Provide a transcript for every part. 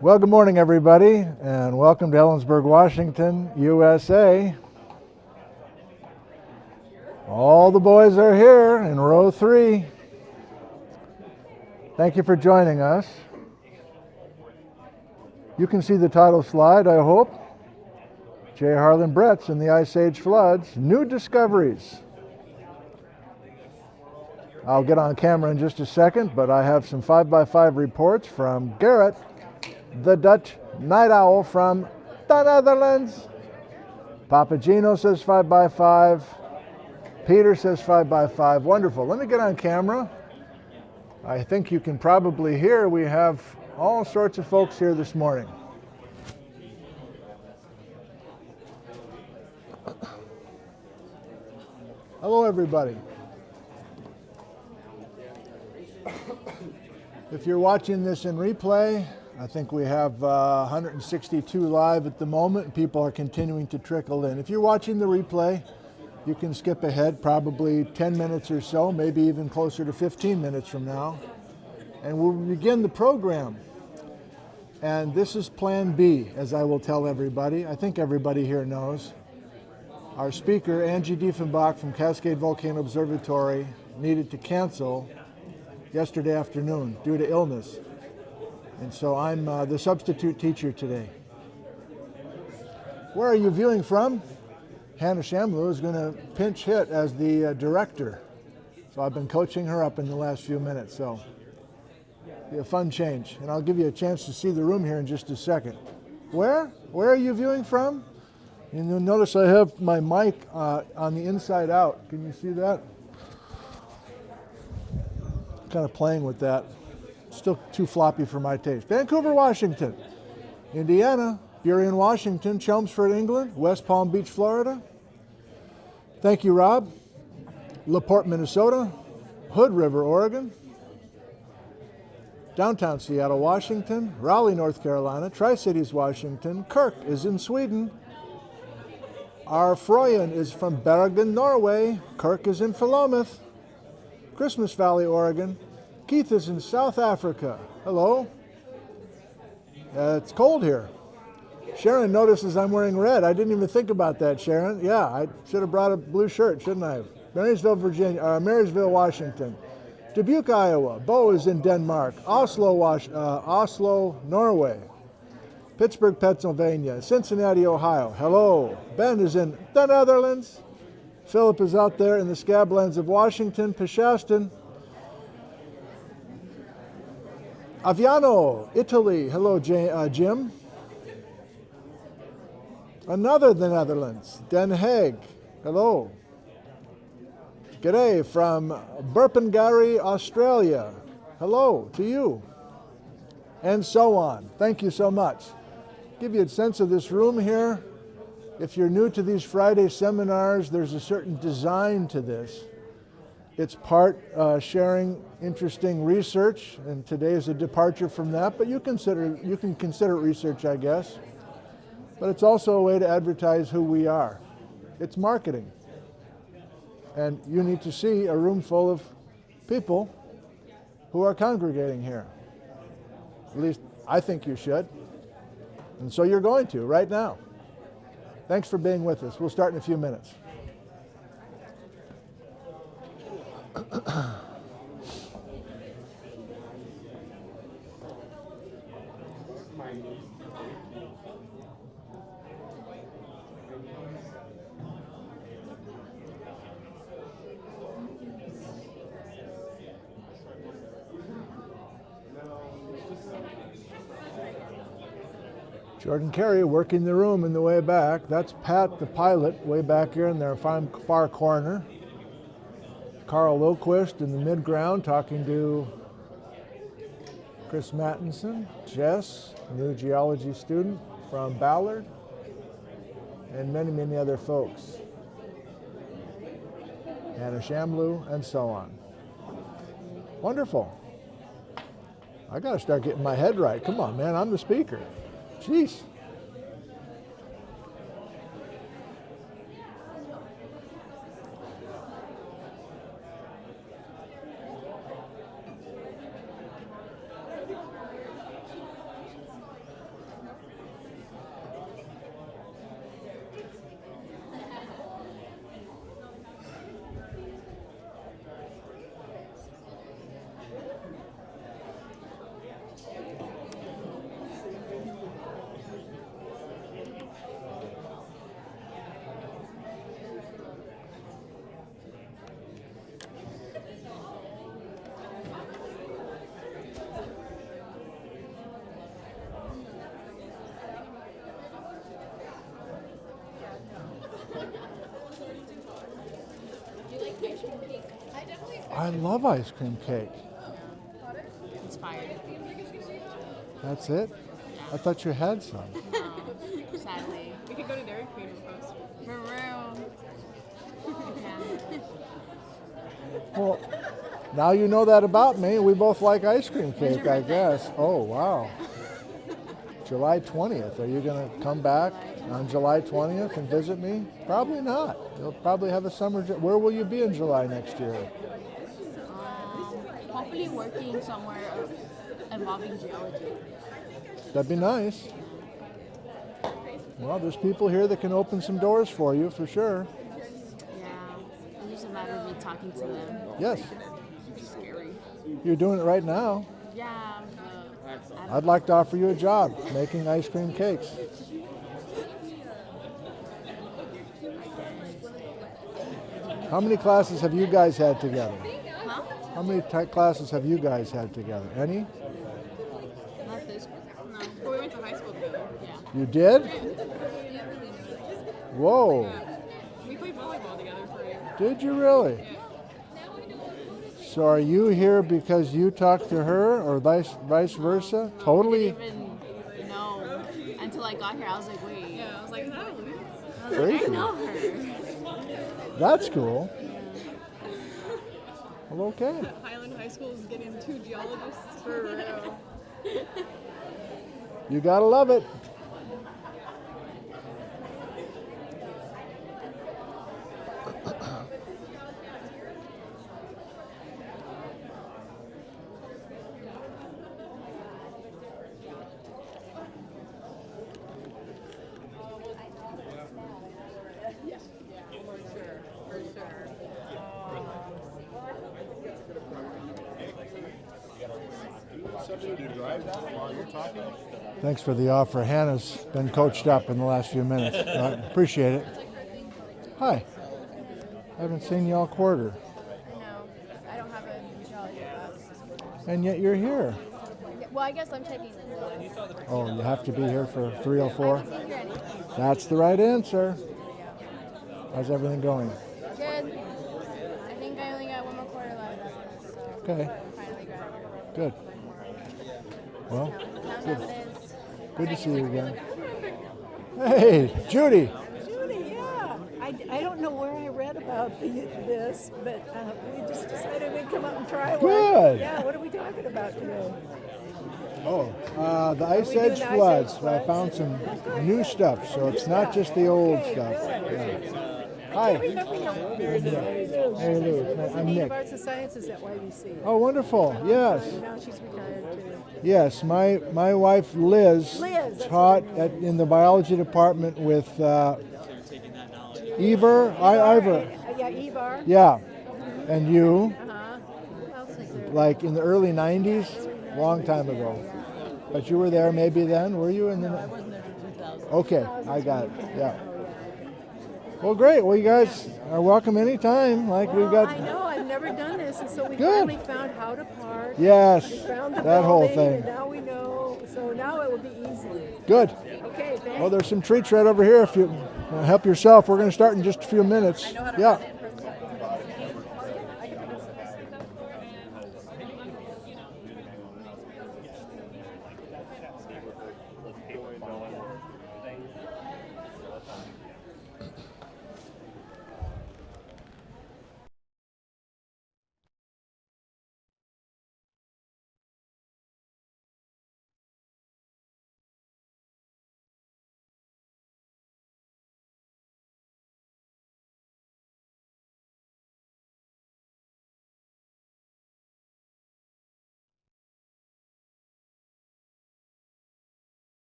Well, good morning, everybody, and welcome to Ellensburg, Washington, USA. All the boys are here in row 3. Thank you for joining us. You can see the title slide, I hope. J. Harlen Bretz and the Ice Age Floods, New Discoveries. I'll get on camera in just a second, but I have some 5x5 reports from Garrett, the Dutch night owl from the Netherlands. Papagino says 5x5. Peter says 5x5. Wonderful. Let me get on camera. I think you can probably hear we have all sorts of folks here this morning. Hello, everybody. If you're watching this in replay, I think we have 162 live at the moment, and people are continuing to trickle in. If you're watching the replay, you can skip ahead probably 10 minutes or so, maybe even closer to 15 minutes from now, and we'll begin the program. And this is Plan B, as I will tell everybody. I think everybody here knows. Our speaker, Angie Diefenbach from Cascade Volcano Observatory, needed to cancel yesterday afternoon due to illness. And so I'm the substitute teacher today. Where are you viewing from? Hannah Shamloo is going to pinch hit as the director. So I've been coaching her up in the last few minutes. So it'll be a fun change. And I'll give you a chance to see the room here in just a second. Where are you viewing from? And you'll notice I have my mic on the inside out. Can you see that? Kind of playing with that. Still too floppy for my taste. Vancouver, Washington, Indiana, Burien, Washington, Chelmsford, England, West Palm Beach, Florida. Thank you, Rob. LaPorte, Minnesota, Hood River, Oregon, downtown Seattle, Washington, Raleigh, North Carolina, Tri-Cities, Washington. Kirk is in Sweden. Our Froyen is from Bergen, Norway. Kirk is in Philomath, Christmas Valley, Oregon. Keith is in South Africa. Hello. It's cold here. Sharon notices I'm wearing red. I didn't even think about that, Sharon. Yeah, I should have brought a blue shirt, shouldn't I? Marysville, Washington. Dubuque, Iowa. Bo is in Denmark. Oslo, Norway. Pittsburgh, Pennsylvania. Cincinnati, Ohio. Hello. Ben is in the Netherlands. Philip is out there in the Scablands of Washington. Peshastin. Aviano, Italy. Hello, Jim. Another the Netherlands. Den Haag. Hello. G'day from Burpengary, Australia. Hello to you. And so on. Thank you so much. Give you a sense of this room here. If you're new to these Friday seminars, there's a certain design to this. It's part sharing interesting research, and today is a departure from that, but you can consider it research, I guess. But it's also a way to advertise who we are. It's marketing. And you need to see a room full of people who are congregating here. At least I think you should. And so you're going to right now. Thanks for being with us. We'll start in a few minutes. Jordan Carey working the room in the way back. That's Pat, the pilot, way back here in their far corner. Carl Lilquist in the mid-ground talking to Chris Mattinson. Jess, new geology student from Ballard. And many, many other folks. Hannah Shamloo, and so on. Wonderful. I got to start getting my head right. Come on, man, I'm the speaker. Jeez. I love ice cream cake. Inspired. That's it? I thought you had some. No, sadly. We could go to Dairy Queen with us. For real. Well, now you know that about me. We both like ice cream cake, I guess. Oh, wow. July 20th. Are you going to come back on July 20th and visit me? Probably not. You'll probably have a summer. Where will you be in July next year? Hopefully working somewhere involving geology. That'd be nice. Well, there's people here that can open some doors for you, for sure. Yeah, it's just a matter of me talking to them. Yes. It's scary. You're doing it right now. Yeah, I'd like to offer you a job making ice cream cakes. How many classes have you guys had together? Huh? How many classes have you guys had together? Any? Not this. No. But we went to high school together. Yeah. You did? Whoa. Yeah. We played volleyball together for a year. Did you really? Yeah. So are you here because you talked to her or vice versa? Totally I didn't even know until I got here. I was like, wait. Yeah, I was like, is that Louise? I was like, I crazy. know her. That's cool. Well, okay. Highland High School is getting 2 geologists for real. You gotta love it. Thanks for the offer. Hannah's been coached up in the last few minutes. I appreciate it. Hi. I haven't seen you all quarter. No, I don't have a geology class. And yet you're here. Well, I guess I'm taking this class. Oh, you have to be here for 304? I can be here anytime. That's the right answer. How's everything going? Good. I think I only got 1 more quarter left after this, so Okay. I'm finally graduated. Good. Well, Good. It is. good to see you again. Hey, Judy. Judy, yeah. I don't know where I read about this, but we just decided we'd come up and try one. Good. Yeah, what are we talking about today? Oh, the Ice we doing Edge the Ice floods. Edge I floods? found some new stuff, so it's not just the old Okay, stuff. good. Yeah. I Hi. remember your Hey, Lou. I'm Dean Nick. of Arts and Sciences at YVC. Oh, wonderful. Yes. And now she's retired too. Yes, my wife Liz, Liz, that's taught in the biology department with Ivor. Yeah, Ivar. Yeah. And you, Uh-huh. Who else is there? like in the early 90s, long time ago. But you were there maybe then, were you? In the I wasn't there in 2000. Okay, I got it. Yeah. Well, great. Well, you guys are welcome anytime. Like we've Well, got. I know, I've never done this, and so we Good. finally found how to park. Yes, We found the that whole building, thing. And now we know, so now it will be easy. Good. Okay, thanks. Well, there's some treats right over here if you help yourself. We're going to start in just a few minutes. Yeah.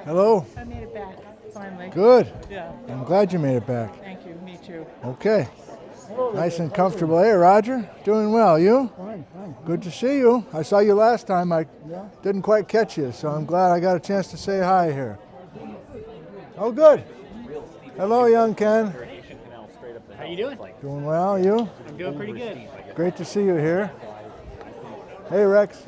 Hello. I made it back, finally. Good. Yeah, I'm glad you made it back. thank you, me too. Okay. Nice and comfortable. Hey, Roger. Doing well. You? Fine, fine. Good to see you. I saw you last time. I Yeah. didn't quite catch you, so I'm glad I got a chance to say hi here. Oh, good. Hello, young Ken. How you doing? Doing well. You? I'm doing pretty good. Great to see you here. Hey, Rex.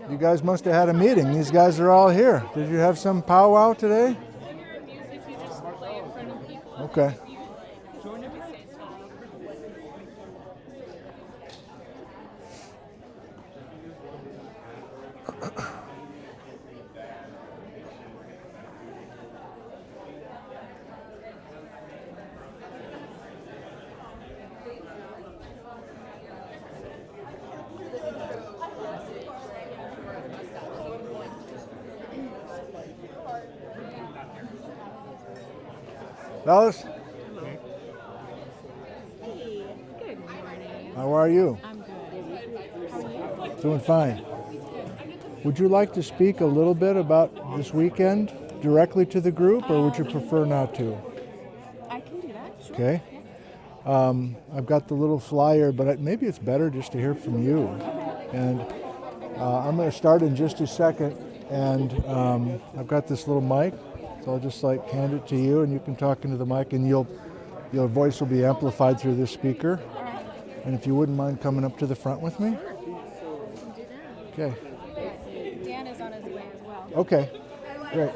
You guys must have had a meeting. These guys are all here. Did you have some powwow today? Okay. Dallas, Hey, good morning. how are you? I'm good. How are you? Doing fine. Would you like to speak a little bit about this weekend directly to the group, or would you prefer not to? I can do that. Sure. Okay. I've got the little flyer, but maybe it's better just to hear from you. And I'm going to start in just a second. And I've got this little mic, so I'll just hand it to you, and you can talk into the mic, and your voice will be amplified through this speaker. And if you wouldn't mind coming up to the front with me. Okay. Dan is on his way as well. Okay. Great.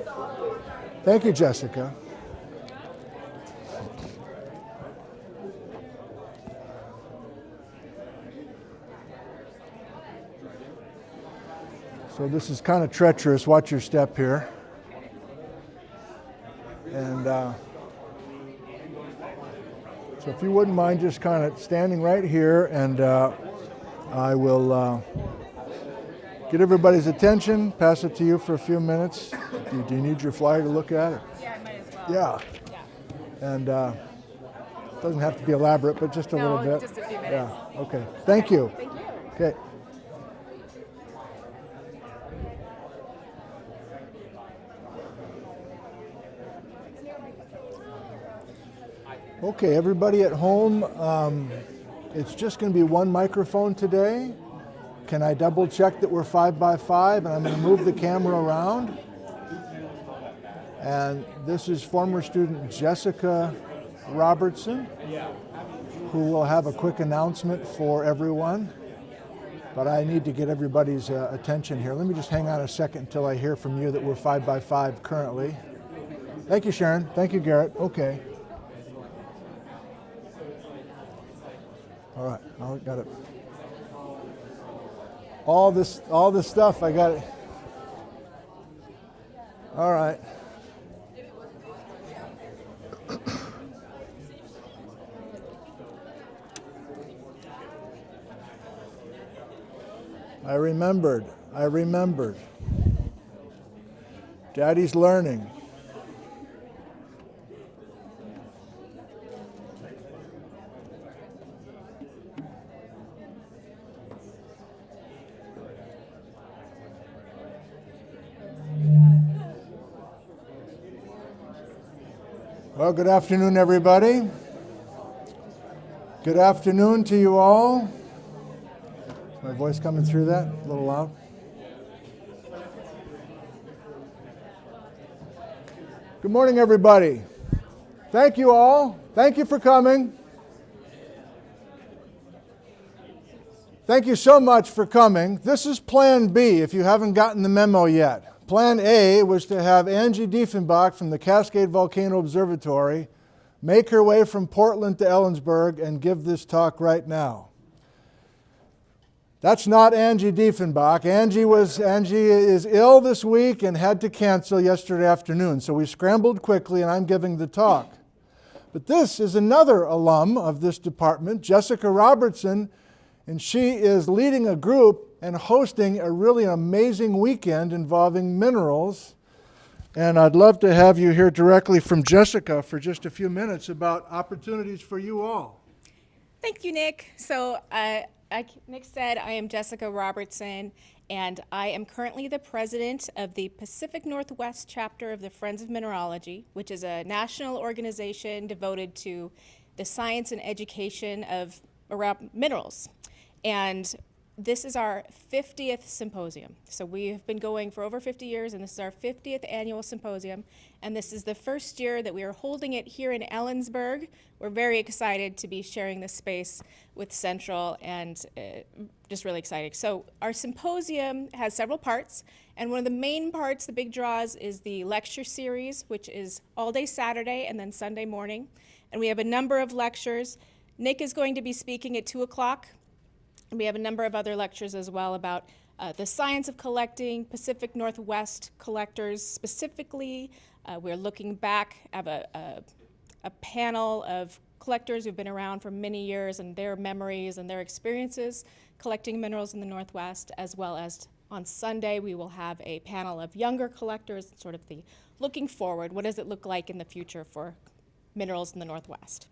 Thank you, Jessica. So this is kind of treacherous. Watch your step here. And so if you wouldn't mind just kind of standing right here, and I will get everybody's attention, pass it to you for a few minutes. Do you need your flyer to look at it? Yeah, I might as well. Yeah. And it doesn't have to be elaborate, but just a little bit. Just a few minutes. Yeah, okay. Thank you. Thank you. Okay. Okay, everybody at home, it's just going to be one microphone today. Can I double check that we're 5 by 5? And I'm going to move the camera around. And this is former student Jessica Robertson, who will have a quick announcement for everyone. But I need to get everybody's attention here. Let me just hang on a second until I hear from you that we're 5 by 5 currently. Thank you, Sharon. Thank you, Garrett. Okay. All right, I got it. All this stuff, I got it. All right. I remembered. Daddy's learning. Well, good afternoon, everybody. Good afternoon to you all. Is my voice coming through that? A little loud? Good morning, everybody. Thank you all. Thank you for coming. Thank you so much for coming. This is Plan B, if you haven't gotten the memo yet. Plan A was to have Angie Diefenbach from the Cascade Volcano Observatory make her way from Portland to Ellensburg and give this talk right now. That's not Angie Diefenbach. Angie is ill this week and had to cancel yesterday afternoon, so we scrambled quickly and I'm giving the talk. But this is another alum of this department, Jessica Robertson, and she is leading a group and hosting a really amazing weekend involving minerals. And I'd love to have you hear directly from Jessica for just a few minutes about opportunities for you all. Thank you, Nick. So like Nick said, I am Jessica Robertson, and I am currently the president of the Pacific Northwest chapter of the Friends of Mineralogy, which is a national organization devoted to the science and education of around minerals. And this is our 50th symposium. So we have been going for over 50 years, and this is our 50th annual symposium. And this is the first year that we are holding it here in Ellensburg. We're very excited to be sharing this space with Central, and just really excited. So our symposium has several parts, and one of the main parts, the big draws, is the lecture series, which is all day Saturday and then Sunday morning. And we have a number of lectures. Nick is going to be speaking at 2 o'clock. And we have a number of other lectures as well about the science of collecting, Pacific Northwest collectors specifically. We're looking back at a panel of collectors who've been around for many years and their memories and their experiences collecting minerals in the Northwest, as well as on Sunday we will have a panel of younger collectors, sort of the looking forward, what does it look like in the future for minerals in the Northwest.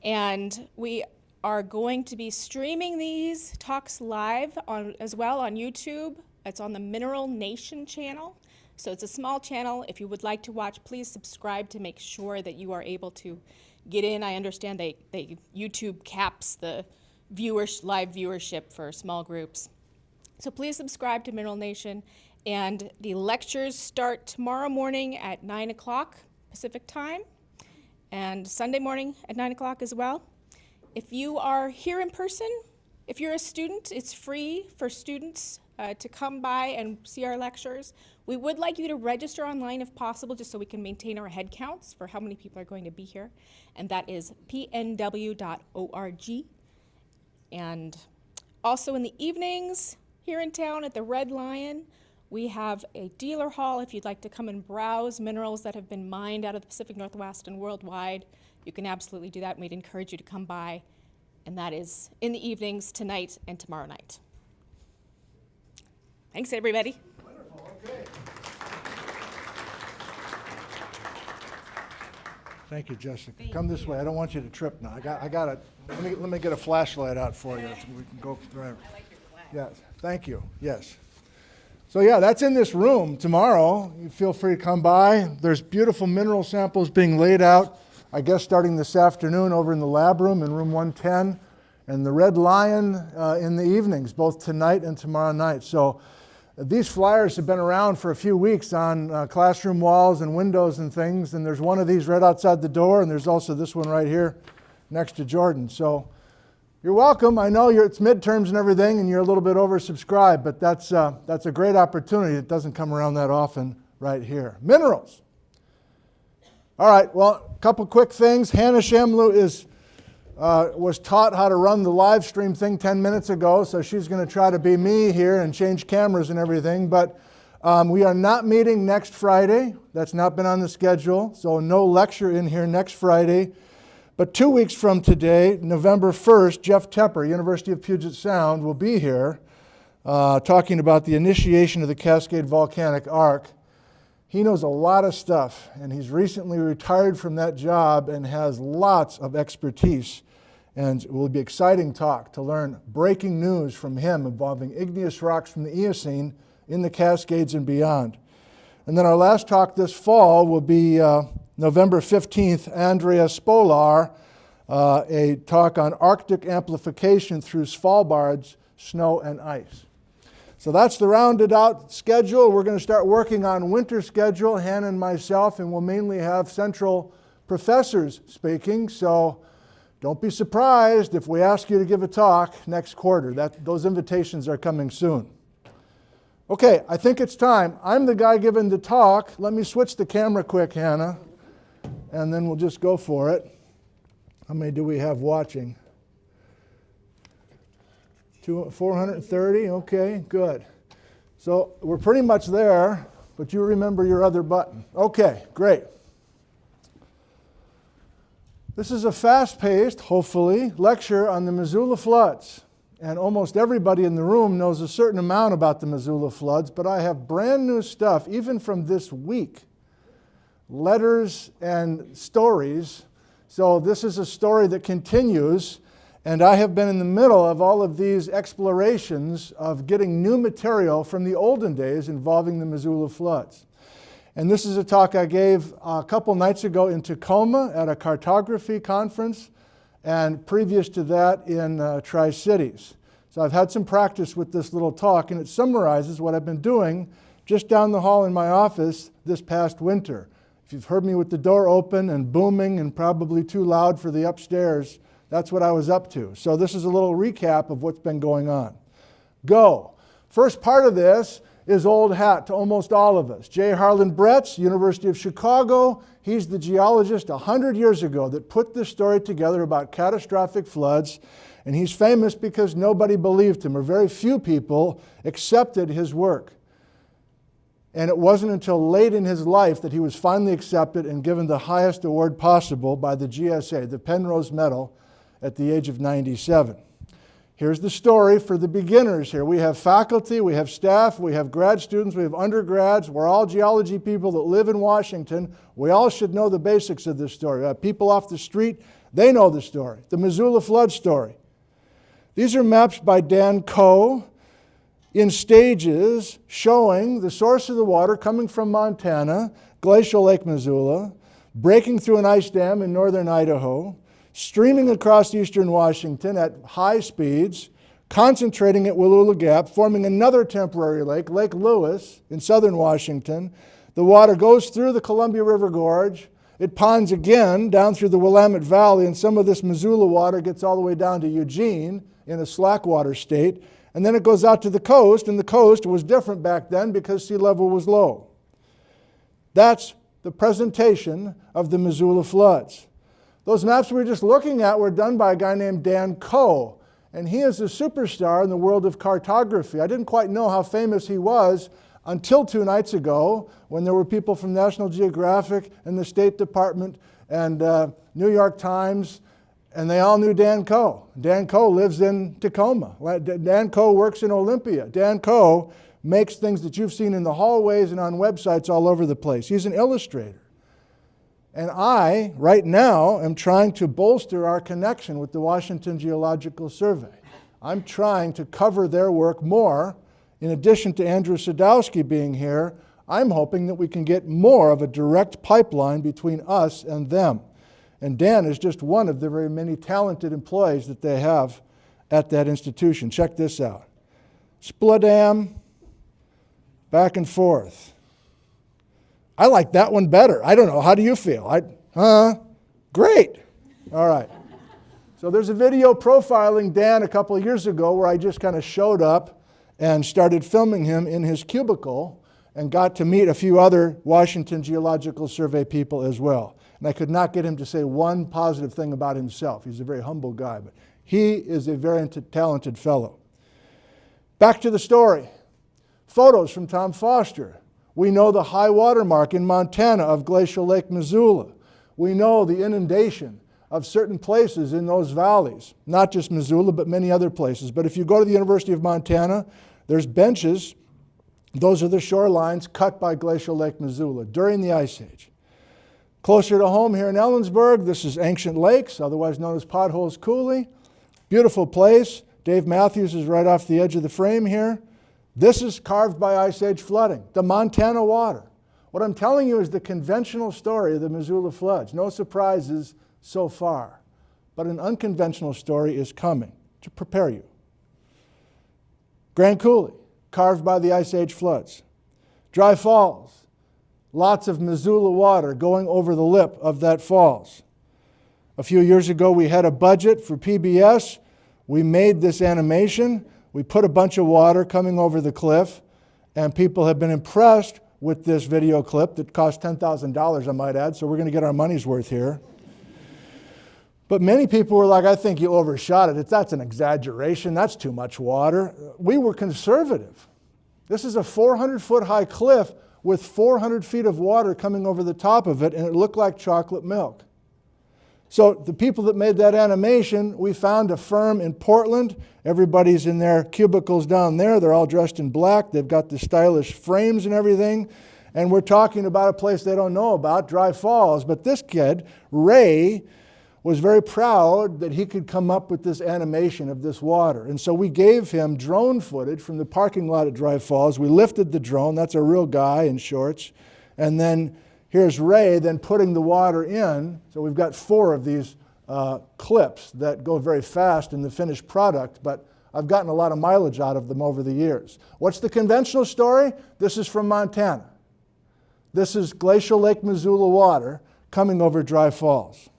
And we are going to be streaming these talks live as well on YouTube. It's on the Mineral Nation channel. So it's a small channel. If you would like to watch, please subscribe to make sure that you are able to get in. I understand YouTube caps the live viewership for small groups. So please subscribe to Mineral Nation. And the lectures start tomorrow morning at 9 o'clock Pacific time, and Sunday morning at 9 o'clock as well. If you are here in person, if you're a student, it's free for students to come by and see our lectures. We would like you to register online if possible, just so we can maintain our head counts for how many people are going to be here. And that is pnw.org. And also in the evenings here in town at the Red Lion, we have a dealer hall if you'd like to come and browse minerals that have been mined out of the Pacific Northwest and worldwide. You can absolutely do that, and we'd encourage you to come by. And that is in the evenings tonight and tomorrow night. Thanks, everybody. Wonderful, okay. Thank you, Jessica. Come this way. I don't want you to trip now. I got it. Let me get a flashlight out for you so we can go through. I like your flash. Yes, thank you. Yes. So yeah, that's in this room tomorrow. You feel free to come by. There's beautiful mineral samples being laid out, I guess starting this afternoon over in the lab room in room 110, and the Red Lion in the evenings, both tonight and tomorrow night. So these flyers have been around for a few weeks on classroom walls and windows and things, and there's one of these right outside the door, and there's also this one right here next to Jordan. So you're welcome. I know it's midterms and everything, and you're a little bit oversubscribed, but that's a great opportunity. It doesn't come around that often right here. Minerals. All right, well, a couple quick things. Hannah Shamlu was taught how to run the live stream thing 10 minutes ago, so she's going to try to be me here and change cameras and everything. But we are not meeting next Friday. That's not been on the schedule, so no lecture in here next Friday. But 2 weeks from today, November 1st, Jeff Tepper, University of Puget Sound, will be here talking about the initiation of the Cascade Volcanic Arc. He knows a lot of stuff, and he's recently retired from that job and has lots of expertise. And it will be an exciting talk to learn breaking news from him involving igneous rocks from the Eocene in the Cascades and beyond. And then our last talk this fall will be November 15th, Andrea Spolar, a talk on Arctic amplification through Svalbard's snow and ice. So that's the rounded out schedule. We're going to start working on winter schedule, Hannah and myself, and we'll mainly have Central professors speaking. So don't be surprised if we ask you to give a talk next quarter. Those invitations are coming soon. Okay, I think it's time. I'm the guy giving the talk. Let me switch the camera quick, Hannah, and then we'll just go for it. How many do we have watching? 430, okay, good. So we're pretty much there, but you remember your other button. Okay, great. This is a fast-paced, hopefully, lecture on the Missoula floods. And almost everybody in the room knows a certain amount about the Missoula floods, but I have brand new stuff, even from this week. Letters and stories. So this is a story that continues. And I have been in the middle of all of these explorations of getting new material from the olden days involving the Missoula floods. And this is a talk I gave a couple nights ago in Tacoma at a cartography conference, and previous to that in Tri-Cities. So I've had some practice with this little talk, and it summarizes what I've been doing just down the hall in my office this past winter. If you've heard me with the door open and booming and probably too loud for the upstairs, that's what I was up to. So this is a little recap of what's been going on. Go. First part of this is old hat to almost all of us. J. Harlen Bretz, University of Chicago. He's the geologist 100 years ago that put this story together about catastrophic floods. And he's famous because nobody believed him, or very few people accepted his work. And it wasn't until late in his life that he was finally accepted and given the highest award possible by the GSA, the Penrose Medal, at the age of 97. Here's the story for the beginners here. We have faculty, we have staff, we have grad students, we have undergrads. We're all geology people that live in Washington. We all should know the basics of this story. People off the street, they know the story, the Missoula flood story. These are maps by Dan Coe in stages showing the source of the water coming from Montana, glacial Lake Missoula, breaking through an ice dam in northern Idaho, streaming across eastern Washington at high speeds, concentrating at Wallula Gap, forming another temporary lake, Lake Lewis in southern Washington. The water goes through the Columbia River Gorge. It ponds again down through the Willamette Valley, and some of this Missoula water gets all the way down to Eugene in a slackwater state. And then it goes out to the coast, and the coast was different back then because sea level was low. That's the presentation of the Missoula floods. Those maps we were just looking at were done by a guy named Dan Coe, and he is a superstar in the world of cartography. I didn't quite know how famous he was until 2 nights ago when there were people from National Geographic and the State Department and New York Times, and they all knew Dan Coe. Dan Coe lives in Tacoma. Dan Coe works in Olympia. Dan Coe makes things that you've seen in the hallways and on websites all over the place. He's an illustrator. And I, right now, am trying to bolster our connection with the Washington Geological Survey. I'm trying to cover their work more. In addition to Andrew Sadowski being here, I'm hoping that we can get more of a direct pipeline between us and them. And Dan is just one of the very many talented employees that they have at that institution. Check this out. Spladam, back and forth. I like that one better. I don't know. How do you feel? Great. All right. So there's a video profiling Dan a couple of years ago where I just kind of showed up and started filming him in his cubicle and got to meet a few other Washington Geological Survey people as well. And I could not get him to say one positive thing about himself. He's a very humble guy, but he is a very talented fellow. Back to the story. Photos from Tom Foster. We know the high water mark in Montana of glacial Lake Missoula. We know the inundation of certain places in those valleys, not just Missoula, but many other places. But if you go to the University of Montana, there's benches. Those are the shorelines cut by glacial Lake Missoula during the Ice Age. Closer to home here in Ellensburg, this is Ancient Lakes, otherwise known as Potholes Coulee. Beautiful place. Dave Matthews is right off the edge of the frame here. This is carved by Ice Age flooding, the Montana water. What I'm telling you is the conventional story of the Missoula floods. No surprises so far, but an unconventional story is coming to prepare you. Grand Coulee, carved by the Ice Age floods. Dry Falls, lots of Missoula water going over the lip of that falls. A few years ago, we had a budget for PBS. We made this animation. We put a bunch of water coming over the cliff, and people have been impressed with this video clip that cost $10,000, I might add, so we're going to get our money's worth here. But many people were like, I think you overshot it. That's an exaggeration. That's too much water. We were conservative. This is a 400-foot high cliff with 400 feet of water coming over the top of it, and it looked like chocolate milk. So the people that made that animation, we found a firm in Portland. Everybody's in their cubicles down there. They're all dressed in black. They've got the stylish frames and everything. And we're talking about a place they don't know about, Dry Falls. But this kid, Ray, was very proud that he could come up with this animation of this water. And so we gave him drone footage from the parking lot at Dry Falls. We lifted the drone. That's a real guy in shorts. And then here's Ray then putting the water in. So we've got 4 of these clips that go very fast in the finished product, but I've gotten a lot of mileage out of them over the years. What's the conventional story? This is from Montana. This is Glacial Lake Missoula water coming over Dry Falls.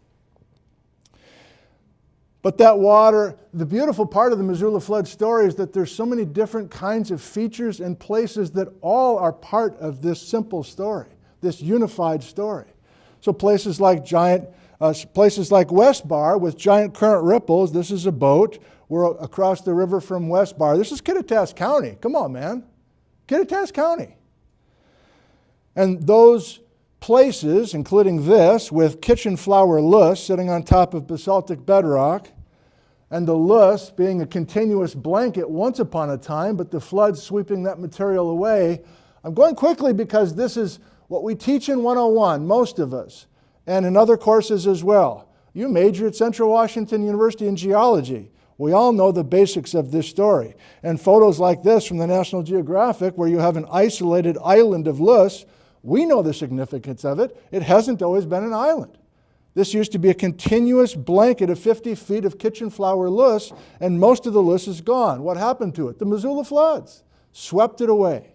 But that water, the beautiful part of the Missoula flood story is that there's so many different kinds of features and places that all are part of this simple story, this unified story. So places like West Bar with giant current ripples. This is a boat. We're across the river from West Bar. This is Kittitas County. Come on, man. Kittitas County. And those places, including this, with kitchen flower loess sitting on top of basaltic bedrock, and the loess being a continuous blanket once upon a time, but the floods sweeping that material away. I'm going quickly because this is what we teach in 101, most of us, and in other courses as well. You major at Central Washington University in geology. We all know the basics of this story. And photos like this from the National Geographic, where you have an isolated island of loess, we know the significance of it. It hasn't always been an island. This used to be a continuous blanket of 50 feet of kitchen flower loess, and most of the loess is gone. What happened to it? The Missoula floods swept it away.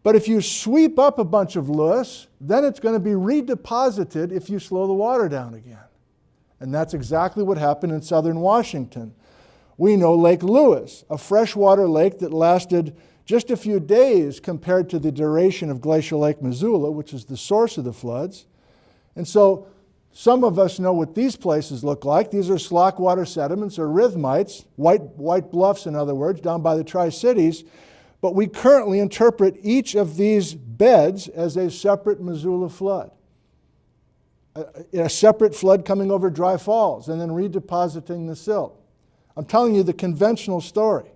But if you sweep up a bunch of loess, then it's going to be redeposited if you slow the water down again. And that's exactly what happened in southern Washington. We know Lake Lewis, a freshwater lake that lasted just a few days compared to the duration of Glacial Lake Missoula, which is the source of the floods. And so some of us know what these places look like. These are slock water sediments, or rhythmites, white bluffs, in other words, down by the Tri-Cities. But we currently interpret each of these beds as a separate Missoula flood. A separate flood coming over Dry Falls and then redepositing the silt. I'm telling you the conventional story.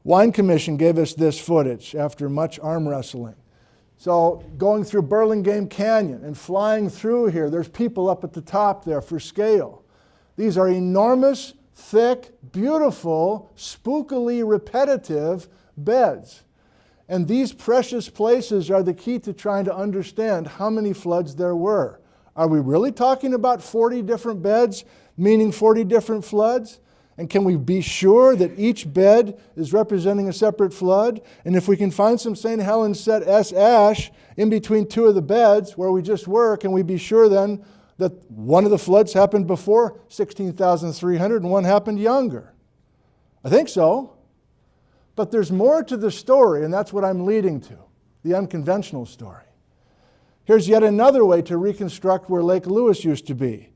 Wine Commission gave us this footage after much arm wrestling. So going through Burlingame Canyon and flying through here, there's people up at the top there for scale. These are enormous, thick, beautiful, spookily repetitive beds. And these precious places are the key to trying to understand how many floods there were. Are we really talking about 40 different beds, meaning 40 different floods? And can we be sure that each bed is representing a separate flood? And if we can find some St. Helens set S ash in between 2 of the beds where we just were, can we be sure then that one of the floods happened before 16,300 and one happened younger? I think so. But there's more to the story, and that's what I'm leading to, the unconventional story. Here's yet another way to reconstruct where Lake Lewis used to be.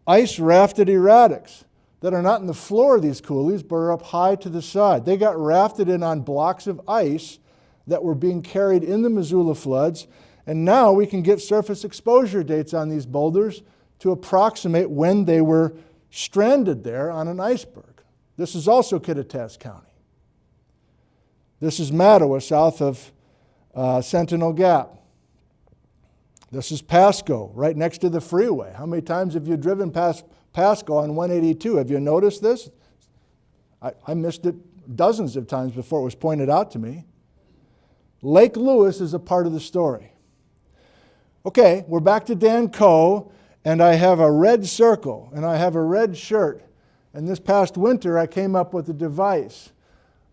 Ice rafted erratics that are not in the floor of these coulees, but are up high to the side. They got rafted in on blocks of ice that were being carried in the Missoula floods, and now we can get surface exposure dates on these boulders to approximate when they were stranded there on an iceberg. This is also Kittitas County. This is Mattawa, south of Sentinel Gap. This is Pasco, right next to the freeway. How many times have you driven past Pasco on 182? Have you noticed this? I missed it dozens of times before it was pointed out to me. Lake Lewis is a part of the story. Okay, we're back to Dan Coe, and I have a red circle, and I have a red shirt. And this past winter, I came up with a device.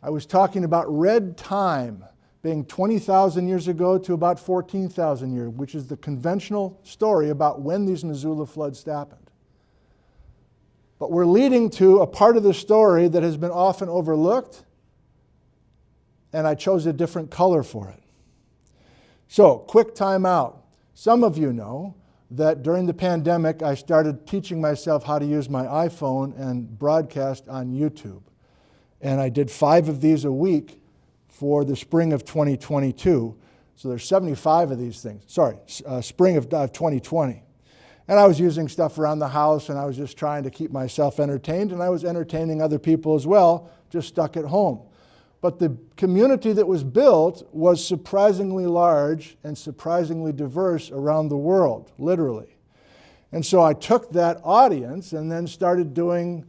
I was talking about red time being 20,000 years ago to about 14,000 years, which is the conventional story about when these Missoula floods happened. But we're leading to a part of the story that has been often overlooked, and I chose a different color for it. So, quick time out. Some of you know that during the pandemic, I started teaching myself how to use my iPhone and broadcast on YouTube. And I did 5 of these a week for the spring of 2022. So there's 75 of these things. Spring of 2020. And I was using stuff around the house, and I was just trying to keep myself entertained, and I was entertaining other people as well, just stuck at home. But the community that was built was surprisingly large and surprisingly diverse around the world, literally. And so I took that audience and then started doing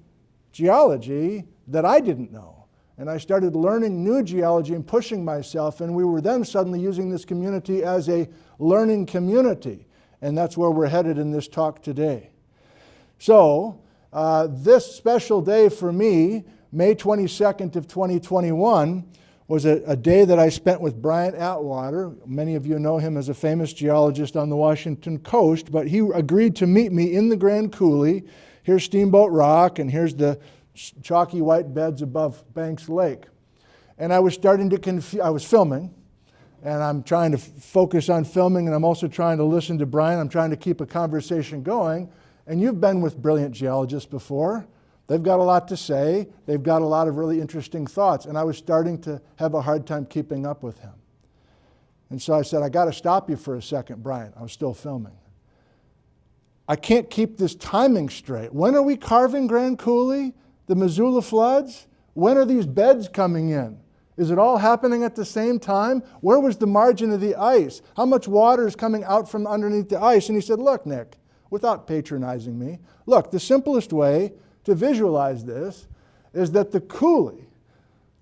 geology that I didn't know. And I started learning new geology and pushing myself, and we were then suddenly using this community as a learning community. And that's where we're headed in this talk today. So, this special day for me, May 22nd of 2021, was a day that I spent with Brian Atwater. Many of you know him as a famous geologist on the Washington coast, but he agreed to meet me in the Grand Coulee. Here's Steamboat Rock, and here's the chalky white beds above Banks Lake. And I was starting to I was filming, and I'm trying to focus on filming, and I'm also trying to listen to Brian. I'm trying to keep a conversation going. And you've been with brilliant geologists before. They've got a lot to say. They've got a lot of really interesting thoughts. And I was starting to have a hard time keeping up with him. And so I said, I got to stop you for a second, Brian. I was still filming. I can't keep this timing straight. When are we carving Grand Coulee? The Missoula floods? When are these beds coming in? Is it all happening at the same time? Where was the margin of the ice? How much water is coming out from underneath the ice? And he said, look, Nick, without patronizing me, look, the simplest way to visualize this is that the coulee,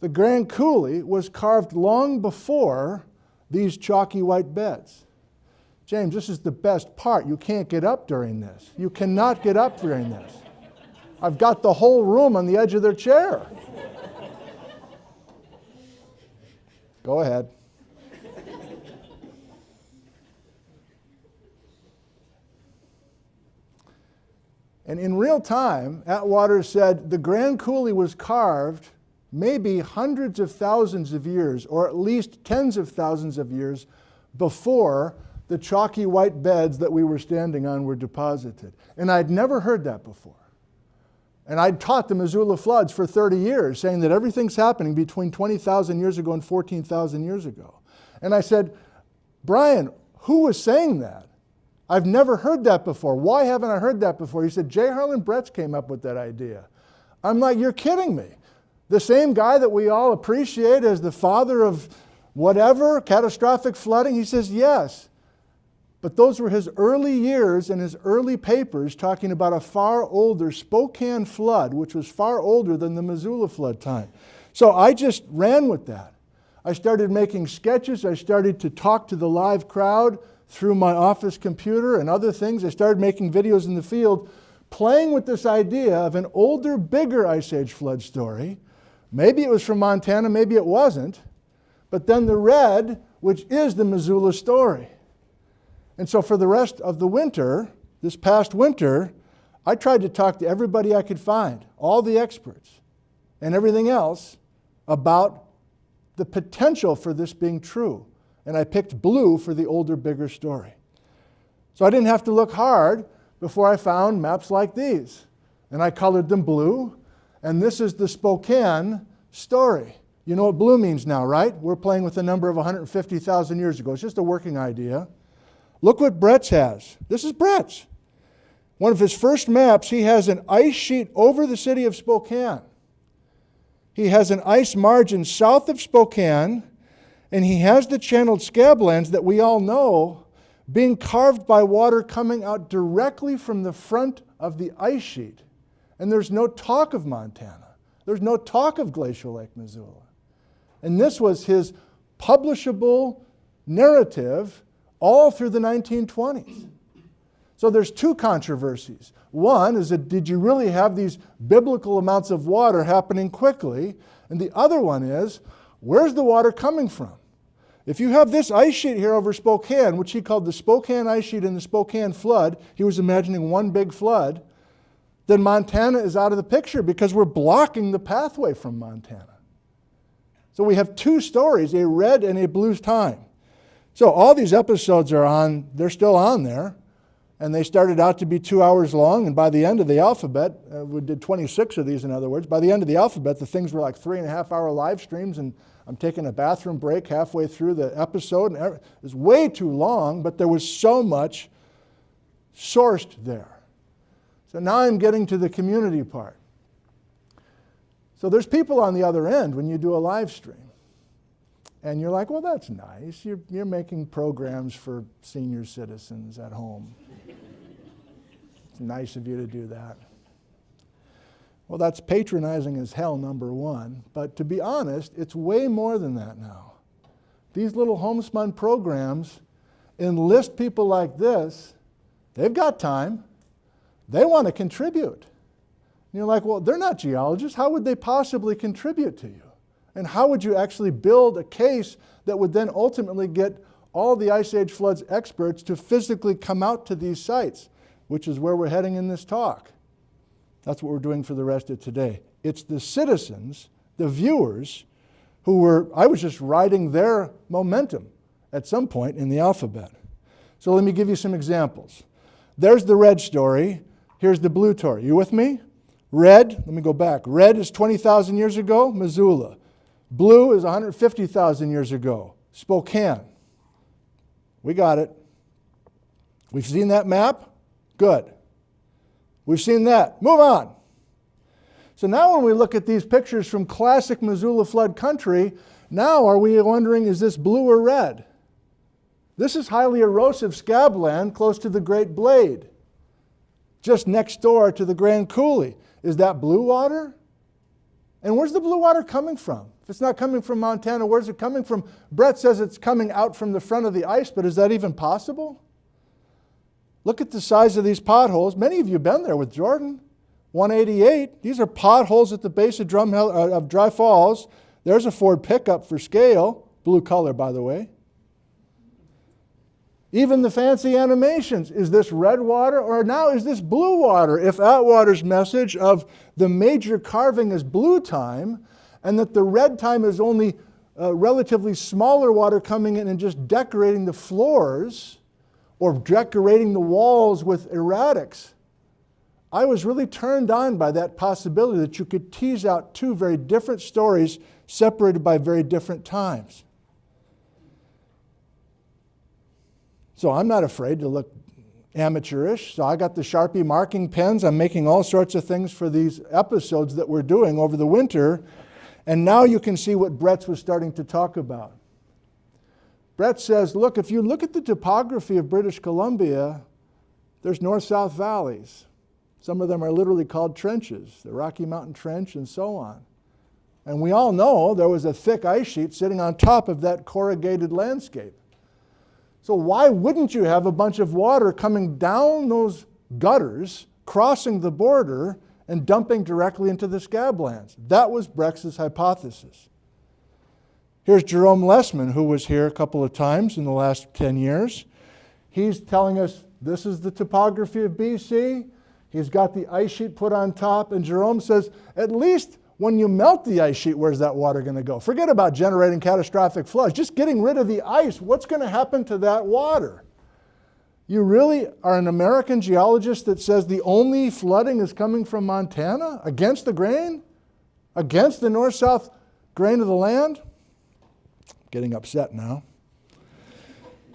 the Grand Coulee, was carved long before these chalky white beds. James, this is the best part. You can't get up during this. You cannot get up during this. I've got the whole room on the edge of their chair. Go ahead. And in real time, Atwater said the Grand Coulee was carved maybe hundreds of thousands of years, or at least tens of thousands of years, before the chalky white beds that we were standing on were deposited. And I'd never heard that before. And I'd taught the Missoula floods for 30 years, saying that everything's happening between 20,000 years ago and 14,000 years ago. And I said, Brian, who was saying that? I've never heard that before. Why haven't I heard that before? He said, Harlen Bretz came up with that idea. I'm like, you're kidding me. The same guy that we all appreciate as the father of whatever, catastrophic flooding, he says, yes. But those were his early years and his early papers talking about a far older Spokane flood, which was far older than the Missoula flood time. So I just ran with that. I started making sketches. I started to talk to the live crowd through my office computer and other things. I started making videos in the field, playing with this idea of an older, bigger Ice Age flood story. Maybe it was from Montana, maybe it wasn't. But then the red, which is the Missoula story. And so for the rest of the winter, this past winter, I tried to talk to everybody I could find, all the experts and everything else, about the potential for this being true. And I picked blue for the older, bigger story. So I didn't have to look hard before I found maps like these. And I colored them blue. And this is the Spokane story. You know what blue means now, right? We're playing with a number of 150,000 years ago. It's just a working idea. Look what Bretz has. This is Bretz. One of his first maps, he has an ice sheet over the city of Spokane. He has an ice margin south of Spokane, and he has the channeled Scablands that we all know being carved by water coming out directly from the front of the ice sheet. And there's no talk of Montana. There's no talk of Glacial Lake Missoula. And this was his publishable narrative all through the 1920s. So there's two controversies. One is that did you really have these biblical amounts of water happening quickly? And the other one is, where's the water coming from? If you have this ice sheet here over Spokane, which he called the Spokane ice sheet and the Spokane flood, he was imagining one big flood, then Montana is out of the picture because we're blocking the pathway from Montana. So we have two stories, a red and a blue time. So all these episodes are on, they're still on there, and they started out to be 2 hours long, and by the end of the alphabet, we did 26 of these in other words, by the end of the alphabet, the things were like 3.5-hour live streams, and I'm taking a bathroom break halfway through the episode, and it was way too long, but there was so much sourced there. So now I'm getting to the community part. So there's people on the other end when you do a live stream. And you're like, well, that's nice. You're making programs for senior citizens at home. It's nice of you to do that. Well, that's patronizing as hell, number one. But to be honest, it's way more than that now. These little homespun programs enlist people like this. They've got time. They want to contribute. And you're like, well, they're not geologists. How would they possibly contribute to you? And how would you actually build a case that would then ultimately get all the Ice Age floods experts to physically come out to these sites, which is where we're heading in this talk. That's what we're doing for the rest of today. It's the citizens, the viewers, who were, I was just riding their momentum at some point in the alphabet. So let me give you some examples. There's the red story. Here's the blue story. You with me? Red, let me go back. Red is 20,000 years ago, Missoula. Blue is 150,000 years ago, Spokane. We got it. We've seen that map? Good. We've seen that. Move on. So now when we look at these pictures from classic Missoula flood country, now are we wondering, is this blue or red? This is highly erosive scabland close to the Great Blade, just next door to the Grand Coulee. Is that blue water? And where's the blue water coming from? If it's not coming from Montana, where's it coming from? Brett says it's coming out from the front of the ice, but is that even possible? Look at the size of these potholes. Many of you have been there with Jordan. 188. These are potholes at the base of Dry Falls. There's a Ford pickup for scale. Blue color, by the way. Even the fancy animations. Is this red water or now is this blue water? If Atwater's message of the major carving is blue time and that the red time is only relatively smaller water coming in and just decorating the floors or decorating the walls with erratics, I was really turned on by that possibility that you could tease out two very different stories separated by very different times. So I'm not afraid to look amateurish. So I got the Sharpie marking pens. I'm making all sorts of things for these episodes that we're doing over the winter. And now you can see what Bretz was starting to talk about. Bretz says, look, if you look at the topography of British Columbia, there's north-south valleys. Some of them are literally called trenches, the Rocky Mountain Trench and so on. And we all know there was a thick ice sheet sitting on top of that corrugated landscape. So why wouldn't you have a bunch of water coming down those gutters, crossing the border, and dumping directly into the Scablands? That was Bretz's hypothesis. Here's Jerome Lessman, who was here a couple of times in the last 10 years. He's telling us this is the topography of BC. He's got the ice sheet put on top, and Jerome says, at least when you melt the ice sheet, where's that water going to go? Forget about generating catastrophic floods. Just getting rid of the ice, what's going to happen to that water? You really are an American geologist that says the only flooding is coming from Montana? Against the grain? Against the north-south grain of the land? Getting upset now.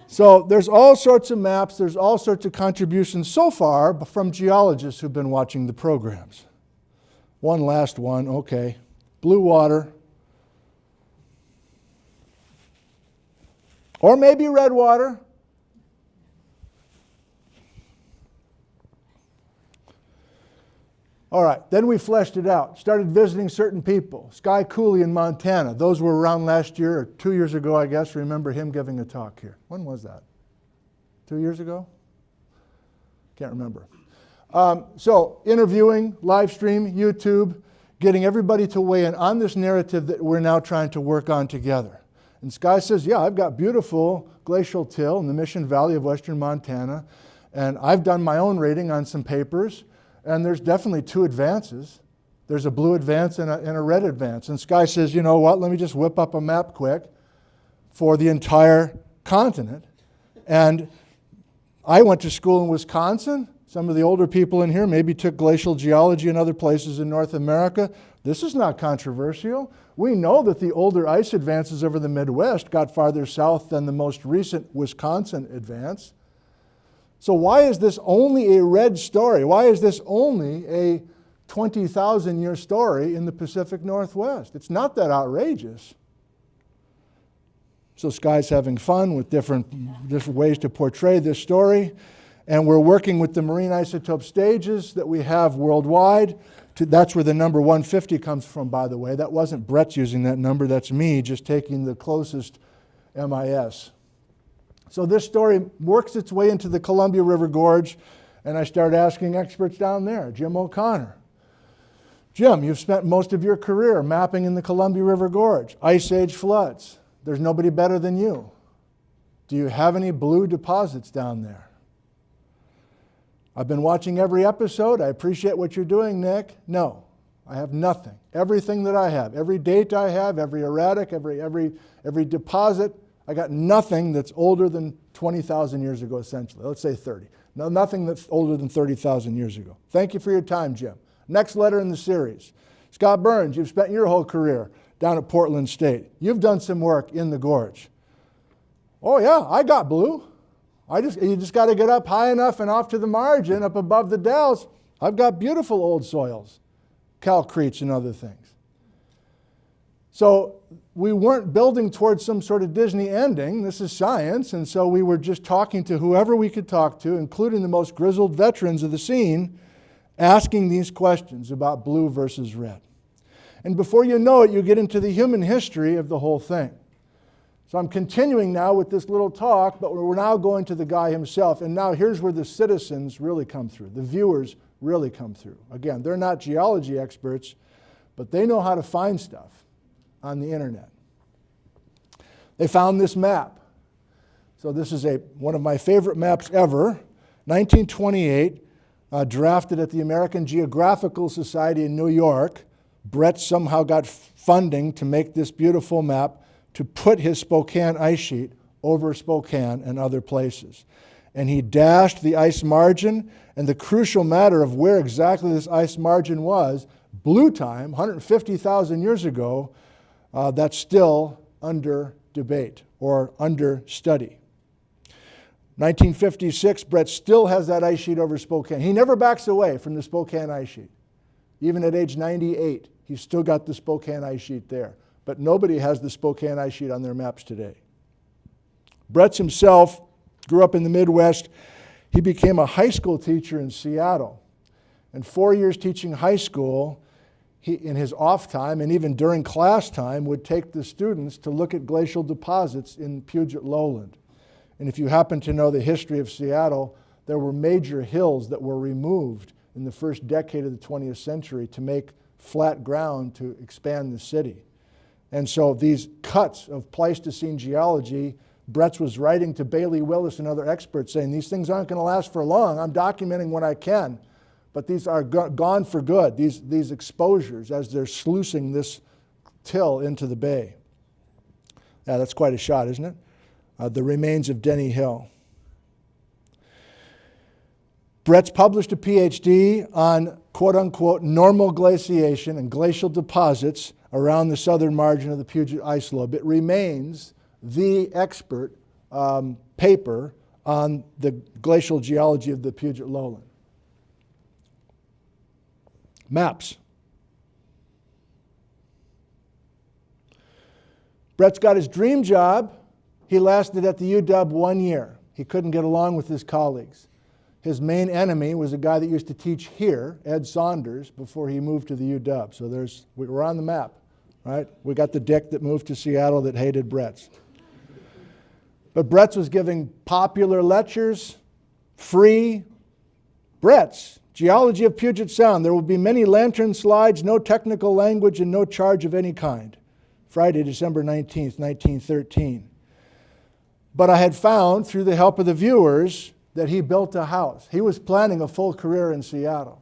So there's all sorts of maps, there's all sorts of contributions so far from geologists who've been watching the programs. One last one, okay. Blue water. Or maybe red water. All right, then we fleshed it out. Started visiting certain people. Sky Cooley in Montana. Those were around last year, or 2 years ago, I guess. Remember him giving a talk here. When was that? 2 years ago? Can't remember. So interviewing, live stream, YouTube, getting everybody to weigh in on this narrative that we're now trying to work on together. And Sky says, yeah, I've got beautiful glacial till in the Mission Valley of western Montana, and I've done my own rating on some papers, and there's definitely two advances. There's a blue advance and a red advance. And Sky says, you know what, let me just whip up a map quick for the entire continent. And I went to school in Wisconsin. Some of the older people in here maybe took glacial geology in other places in North America. This is not controversial. We know that the older ice advances over the Midwest got farther south than the most recent Wisconsin advance. So why is this only a red story? Why is this only a 20,000-year story in the Pacific Northwest? It's not that outrageous. So Sky's having fun with different ways to portray this story. And we're working with the marine isotope stages that we have worldwide. That's where the number 150 comes from, by the way. That wasn't Bretz using that number. That's me just taking the closest MIS. So this story works its way into the Columbia River Gorge, and I start asking experts down there. Jim O'Connor. Jim, you've spent most of your career mapping in the Columbia River Gorge, Ice Age floods. There's nobody better than you. Do you have any blue deposits down there? I've been watching every episode. I appreciate what you're doing, Nick. No, I have nothing. Everything that I have, every date I have, every erratic, every deposit, I got nothing that's older than 20,000 years ago, essentially. Let's say 30. No, nothing that's older than 30,000 years ago. Thank you for your time, Jim. Next letter in the series. Scott Burns, you've spent your whole career down at Portland State. You've done some work in the gorge. Oh yeah, I got blue. You just got to get up high enough and off to the margin, up above the dells. I've got beautiful old soils, calcretes and other things. So we weren't building towards some sort of Disney ending. This is science, and so we were just talking to whoever we could talk to, including the most grizzled veterans of the scene, asking these questions about blue versus red. And before you know it, you get into the human history of the whole thing. So I'm continuing now with this little talk, but we're now going to the guy himself. And now here's where the citizens really come through. The viewers really come through. Again, they're not geology experts, but they know how to find stuff on the internet. They found this map. So this is one of my favorite maps ever, 1928, drafted at the American Geographical Society in New York. Bretz somehow got funding to make this beautiful map to put his Spokane ice sheet over Spokane and other places. And he dashed the ice margin, and the crucial matter of where exactly this ice margin was, blue time, 150,000 years ago, that's still under debate or under study. 1956, Bretz still has that ice sheet over Spokane. He never backs away from the Spokane ice sheet. Even at age 98, he's still got the Spokane ice sheet there. But nobody has the Spokane ice sheet on their maps today. Bretz himself grew up in the Midwest. He became a high school teacher in Seattle. And 4 years teaching high school, he, in his off time and even during class time, would take the students to look at glacial deposits in Puget Lowland. And if you happen to know the history of Seattle, there were major hills that were removed in the first decade of the 20th century to make flat ground to expand the city. And so these cuts of Pleistocene geology, Bretz was writing to Bailey Willis and other experts saying, these things aren't going to last for long. I'm documenting what I can. But these are gone for good, these exposures, as they're sluicing this till into the bay. Yeah, that's quite a shot, isn't it? The remains of Denny Hill. Bretz published a PhD on quote-unquote normal glaciation and glacial deposits around the southern margin of the Puget ice lobe. It remains the expert paper on the glacial geology of the Puget lowland. Maps. Bretz got his dream job. He lasted at the UW 1 year. He couldn't get along with his colleagues. His main enemy was a guy that used to teach here, Ed Saunders, before he moved to the UW. So we're on the map, right? We got the dick that moved to Seattle that hated Bretz. But Bretz was giving popular lectures, free. Bretz, Geology of Puget Sound. There will be many lantern slides, no technical language, and no charge of any kind. Friday, December 19th, 1913. But I had found, through the help of the viewers, that he built a house. He was planning a full career in Seattle.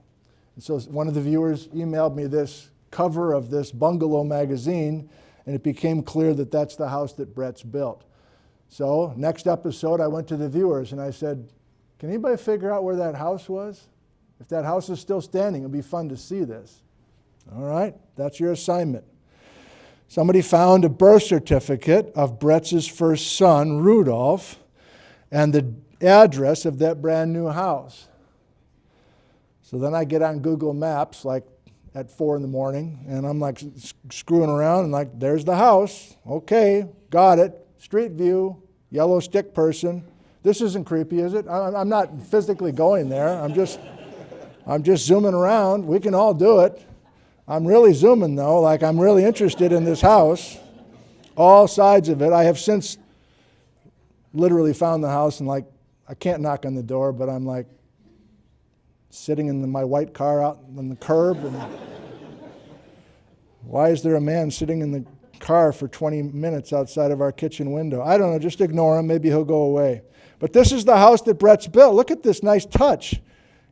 And so one of the viewers emailed me this cover of this bungalow magazine, and it became clear that that's the house that Bretz built. So next episode, I went to the viewers and I said, can anybody figure out where that house was? If that house is still standing, it'd be fun to see this. All right, that's your assignment. Somebody found a birth certificate of Bretz's first son, Rudolph, and the address of that brand new house. So then I get on Google Maps like at 4 in the morning, and I'm like screwing around and like, there's the house. Okay, got it. Street view, yellow stick person, This isn't creepy, is it? I'm not physically going there. I'm just zooming around. We can all do it. I'm really zooming though, like I'm really interested in this house, all sides of it. I have since literally found the house and like, I can't knock on the door, but I'm like sitting in my white car out on the curb. And why is there a man sitting in the car for 20 minutes outside of our kitchen window? I don't know, just ignore him. Maybe he'll go away. But this is the house that Brett's built. Look at this nice touch.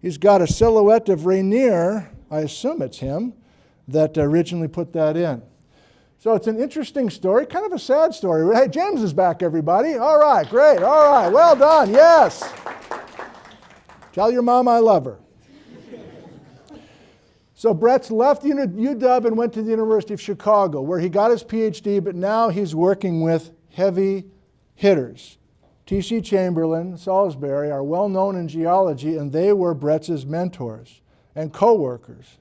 He's got a silhouette of Rainier, I assume it's him, that originally put that in. So it's an interesting story, kind of a sad story. Hey, James is back, everybody. All right, great. All right, well done. Yes. Tell your mom I love her. So Brett's left UW and went to the University of Chicago, where he got his PhD, but now he's working with heavy hitters. T.C. Chamberlain, Salisbury are well known in geology, and they were Bretz's mentors and co-workers.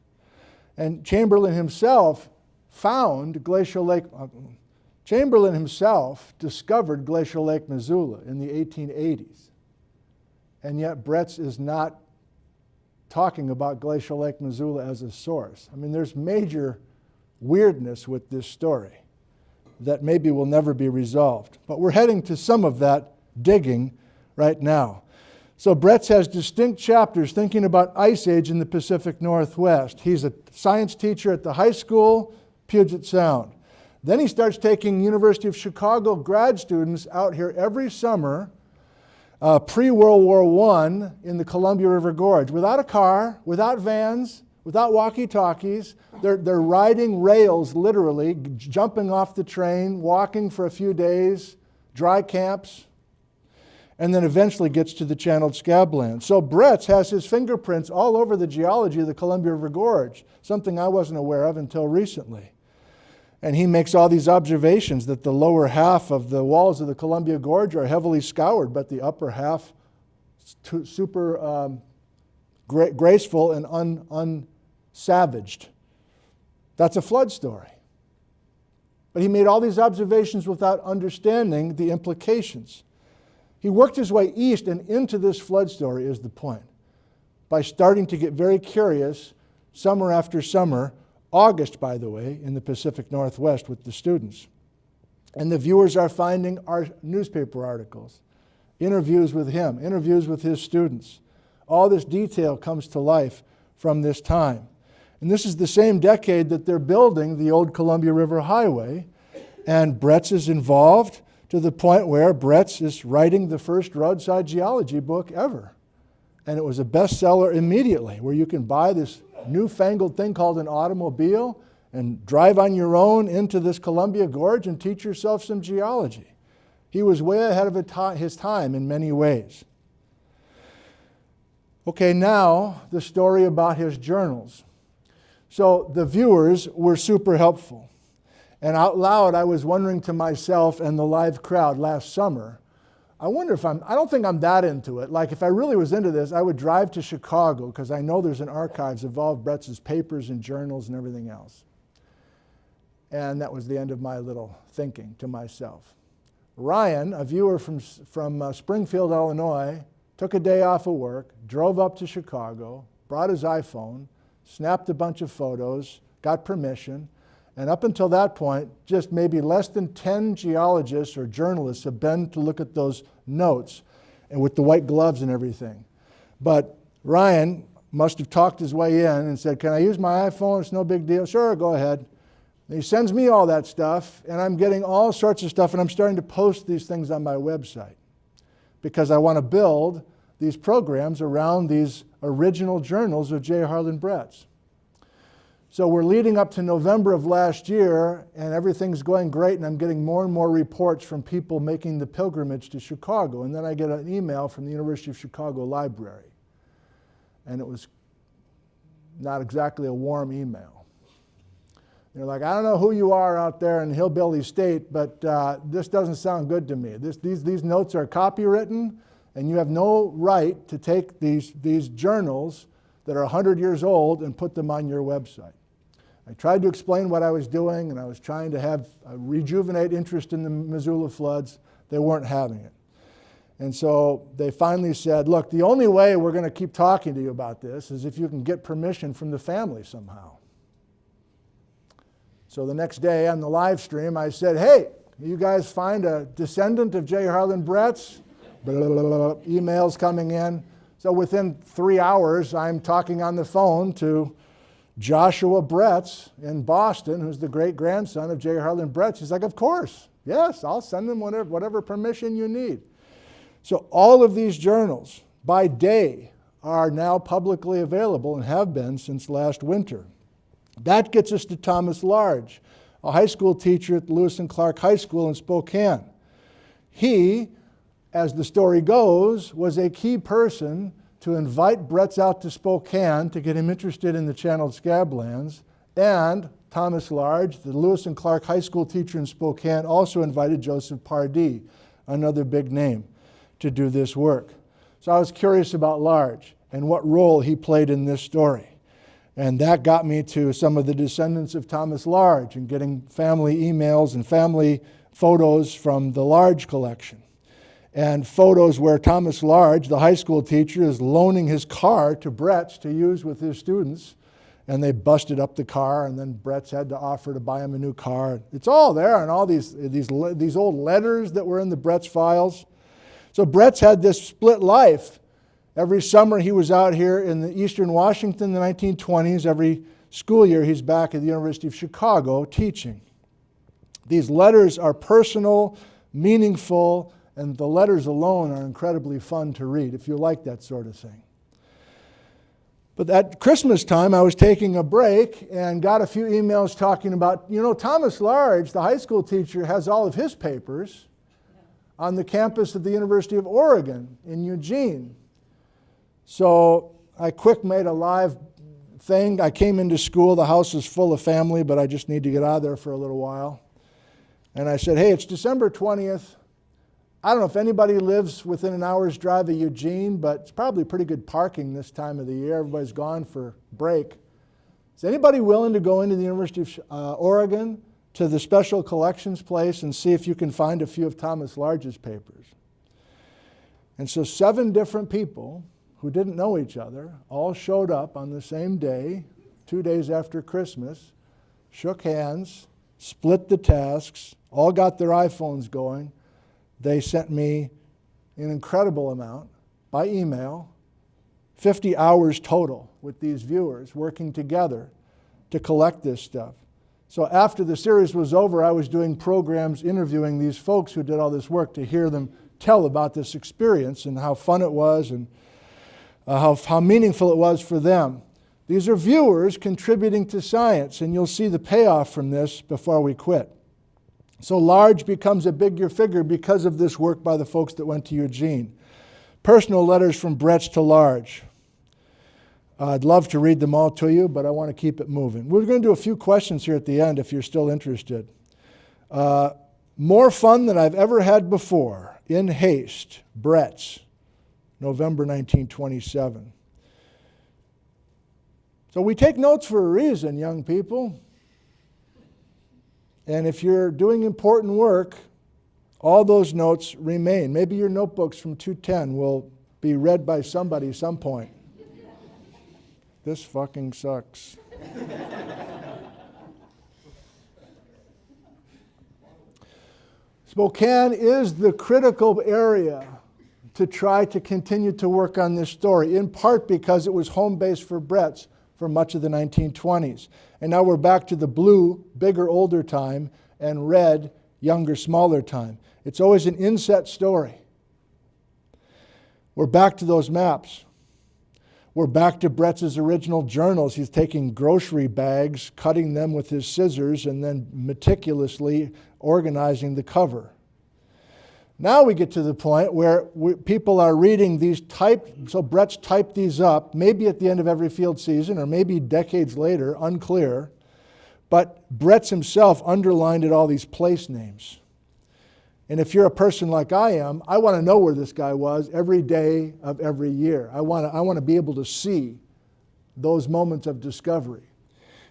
And Chamberlain himself found Glacial Lake. Chamberlain himself discovered Glacial Lake Missoula in the 1880s. And yet Bretz is not talking about Glacial Lake Missoula as a source. I mean, there's major weirdness with this story that maybe will never be resolved. But we're heading to some of that digging right now. So Bretz has distinct chapters thinking about Ice Age in the Pacific Northwest. He's a science teacher at the high school, Puget Sound. Then he starts taking University of Chicago grad students out here every summer, pre-World War I, in the Columbia River Gorge, without a car, without vans, without walkie-talkies. They're riding rails, literally, jumping off the train, walking for a few days, dry camps, and then eventually gets to the channeled Scablands. So Bretz has his fingerprints all over the geology of the Columbia River Gorge, something I wasn't aware of until recently. And he makes all these observations that the lower half of the walls of the Columbia Gorge are heavily scoured, but the upper half super graceful and unsavaged. That's a flood story. But he made all these observations without understanding the implications. He worked his way east and into this flood story is the point, by starting to get very curious summer after summer, August, by the way, in the Pacific Northwest with the students. And the viewers are finding our newspaper articles, interviews with him, interviews with his students. All this detail comes to life from this time. And this is the same decade that they're building the old Columbia River Highway, and Bretz is involved to the point where Bretz is writing the first roadside geology book ever. And it was a bestseller immediately, where you can buy this newfangled thing called an automobile and drive on your own into this Columbia Gorge and teach yourself some geology. He was way ahead of his time in many ways. Okay, now the story about his journals. So the viewers were super helpful. And out loud, I was wondering to myself and the live crowd last summer, I wonder if I don't think I'm that into it. Like if I really was into this, I would drive to Chicago because I know there's an archives of all of Bretz's papers and journals and everything else. And that was the end of my little thinking to myself. Ryan, a viewer from Springfield, Illinois, took a day off of work, drove up to Chicago, brought his iPhone, snapped a bunch of photos, got permission, and up until that point, just maybe less than 10 geologists or journalists have been to look at those notes, and with the white gloves and everything. But Ryan must have talked his way in and said, "Can I use my iPhone? It's no big deal." "Sure, go ahead." And he sends me all that stuff, and I'm getting all sorts of stuff, and I'm starting to post these things on my website because I want to build these programs around these original journals of J. Harlen Bretz. So we're leading up to November of last year, and everything's going great, and I'm getting more and more reports from people making the pilgrimage to Chicago. And then I get an email from the University of Chicago Library. And it was not exactly a warm email. They're like, "I don't know who you are out there in Hillbilly State, but this doesn't sound good to me. These notes are copywritten, and you have no right to take these journals that are 100 years old and put them on your website." I tried to explain what I was doing, and I was trying to have a rejuvenate interest in the Missoula floods. They weren't having it. And so they finally said, look, the only way we're going to keep talking to you about this is if you can get permission from the family somehow. So the next day on the live stream, I said, hey, you guys find a descendant of J. Harlen Bretz? Blah, blah, blah, blah, emails coming in. So within 3 hours, I'm talking on the phone to Joshua Bretz in Boston, who's the great-grandson of J. Harlen Bretz. He's like, of course, yes, I'll send them whatever permission you need. So all of these journals, by day, are now publicly available and have been since last winter. That gets us to Thomas Large, a high school teacher at Lewis and Clark High School in Spokane. He, as the story goes, was a key person to invite Bretz out to Spokane to get him interested in the channeled Scablands, and Thomas Large, the Lewis and Clark High School teacher in Spokane, also invited Joseph Pardee, another big name, to do this work. So I was curious about Large and what role he played in this story. And that got me to some of the descendants of Thomas Large and getting family emails and family photos from the Large collection. And photos where Thomas Large, the high school teacher, is loaning his car to Bretz to use with his students. And they busted up the car, and then Bretz had to offer to buy him a new car. It's all there, and all these old letters that were in the Bretz files. So Bretz had this split life. Every summer he was out here in the eastern Washington in the 1920s. Every school year he's back at the University of Chicago teaching. These letters are personal, meaningful, and the letters alone are incredibly fun to read if you like that sort of thing. But at Christmas time, I was taking a break and got a few emails talking about, Thomas Large, the high school teacher, has all of his papers on the campus of the University of Oregon in Eugene. So I quick made a live thing. I came into school. The house is full of family, but I just need to get out of there for a little while. And I said, hey, it's December 20th. I don't know if anybody lives within an hour's drive of Eugene, but it's probably pretty good parking this time of the year. Everybody's gone for break. Is anybody willing to go into the University of Oregon to the special collections place and see if you can find a few of Thomas Large's papers? And so 7 different people who didn't know each other all showed up on the same day, 2 days after Christmas, shook hands, split the tasks, all got their iPhones going. They sent me an incredible amount by email, 50 hours total with these viewers working together to collect this stuff. So after the series was over, I was doing programs interviewing these folks who did all this work to hear them tell about this experience and how fun it was and how meaningful it was for them. These are viewers contributing to science, and you'll see the payoff from this before we quit. So Large becomes a bigger figure because of this work by the folks that went to Eugene. Personal letters from Bretz to Large. I'd love to read them all to you, but I want to keep it moving. We're going to do a few questions here at the end if you're still interested. More fun than I've ever had before. In haste, Bretz, November 1927. So we take notes for a reason, young people. And if you're doing important work, all those notes remain. Maybe your notebooks from 210 will be read by somebody some point. This fucking sucks. Spokane is the critical area to try to continue to work on this story, in part because it was home base for Bretz for much of the 1920s. And now we're back to the blue, bigger, older time, and red, younger, smaller time. It's always an inset story. We're back to those maps. We're back to Bretz's original journals. He's taking grocery bags, cutting them with his scissors, and then meticulously organizing the cover. Now we get to the point where people are reading these typed, so Bretz typed these up, maybe at the end of every field season, or maybe decades later, unclear. But Bretz himself underlined at all these place names. And if you're a person like I am, I want to know where this guy was every day of every year. I want to be able to see those moments of discovery.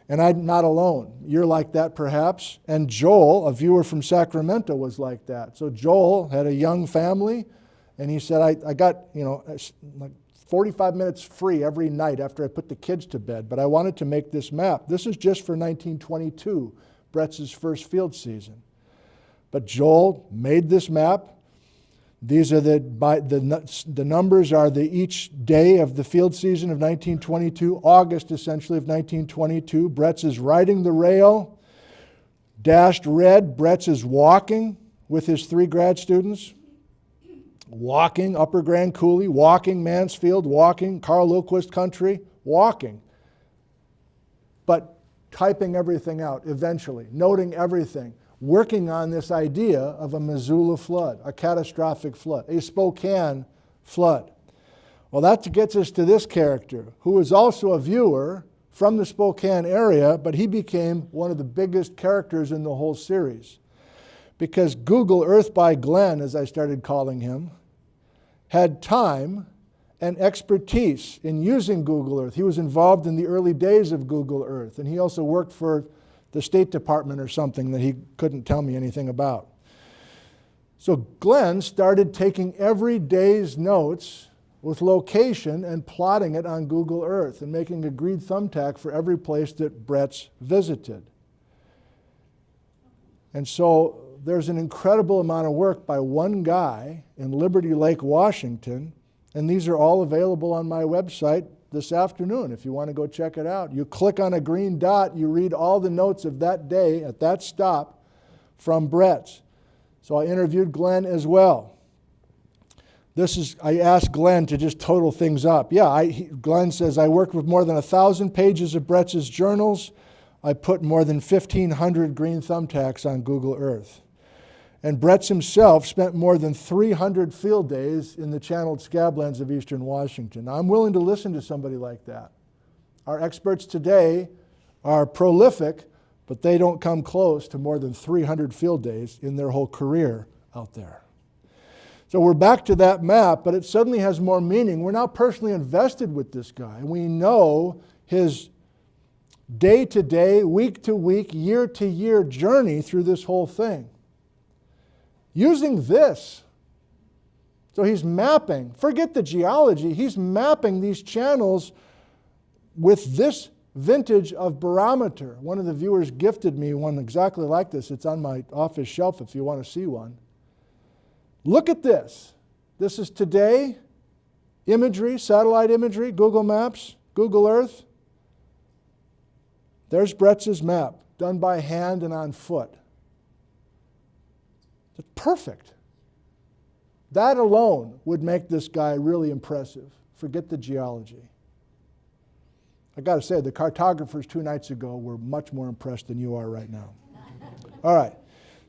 And I'm not alone. You're like that perhaps. And Joel, a viewer from Sacramento, was like that. So Joel had a young family And he said, I got, like 45 minutes free every night after I put the kids to bed, but I wanted to make this map. This is just for 1922, Bretz's first field season. But Joel made this map. These are the numbers are each day of the field season of 1922, August essentially of 1922. Bretz is riding the rail, dashed red. Bretz is walking with his 3 grad students. Walking Upper Grand Coulee, walking Mansfield, walking Carl Lilquist Country, walking. But typing everything out eventually, noting everything, working on this idea of a Missoula flood, a catastrophic flood, a Spokane flood. Well, that gets us to this character, who is also a viewer from the Spokane area, but he became one of the biggest characters in the whole series. Because Google Earth by Glenn, as I started calling him, had time and expertise in using Google Earth. He was involved in the early days of Google Earth, and he also worked for the State Department or something that he couldn't tell me anything about. So Glenn started taking every day's notes with location and plotting it on Google Earth and making a green thumbtack for every place that Bretz visited. And so there's an incredible amount of work by one guy in Liberty Lake, Washington, and these are all available on my website this afternoon if you want to go check it out. You click on a green dot, you read all the notes of that day at that stop from Bretz. So I interviewed Glenn as well. I asked Glenn to just total things up. Glenn says, I worked with more than 1,000 pages of Bretz's journals. I put more than 1,500 green thumbtacks on Google Earth. And Bretz himself spent more than 300 field days in the channeled Scablands of eastern Washington. Now, I'm willing to listen to somebody like that. Our experts today are prolific, but they don't come close to more than 300 field days in their whole career out there. So we're back to that map, but it suddenly has more meaning. We're now personally invested with this guy, and we know his day-to-day, week-to-week, year-to-year journey through this whole thing. Using this. So he's mapping, forget the geology, he's mapping these channels with this vintage of barometer. One of the viewers gifted me one exactly like this. It's on my office shelf if you want to see one. Look at this. This is today, imagery, satellite imagery, Google Maps, Google Earth. There's Bretz's map, done by hand and on foot. It's perfect. That alone would make this guy really impressive. Forget the geology. I got to say, the cartographers 2 nights ago were much more impressed than you are right now. All right.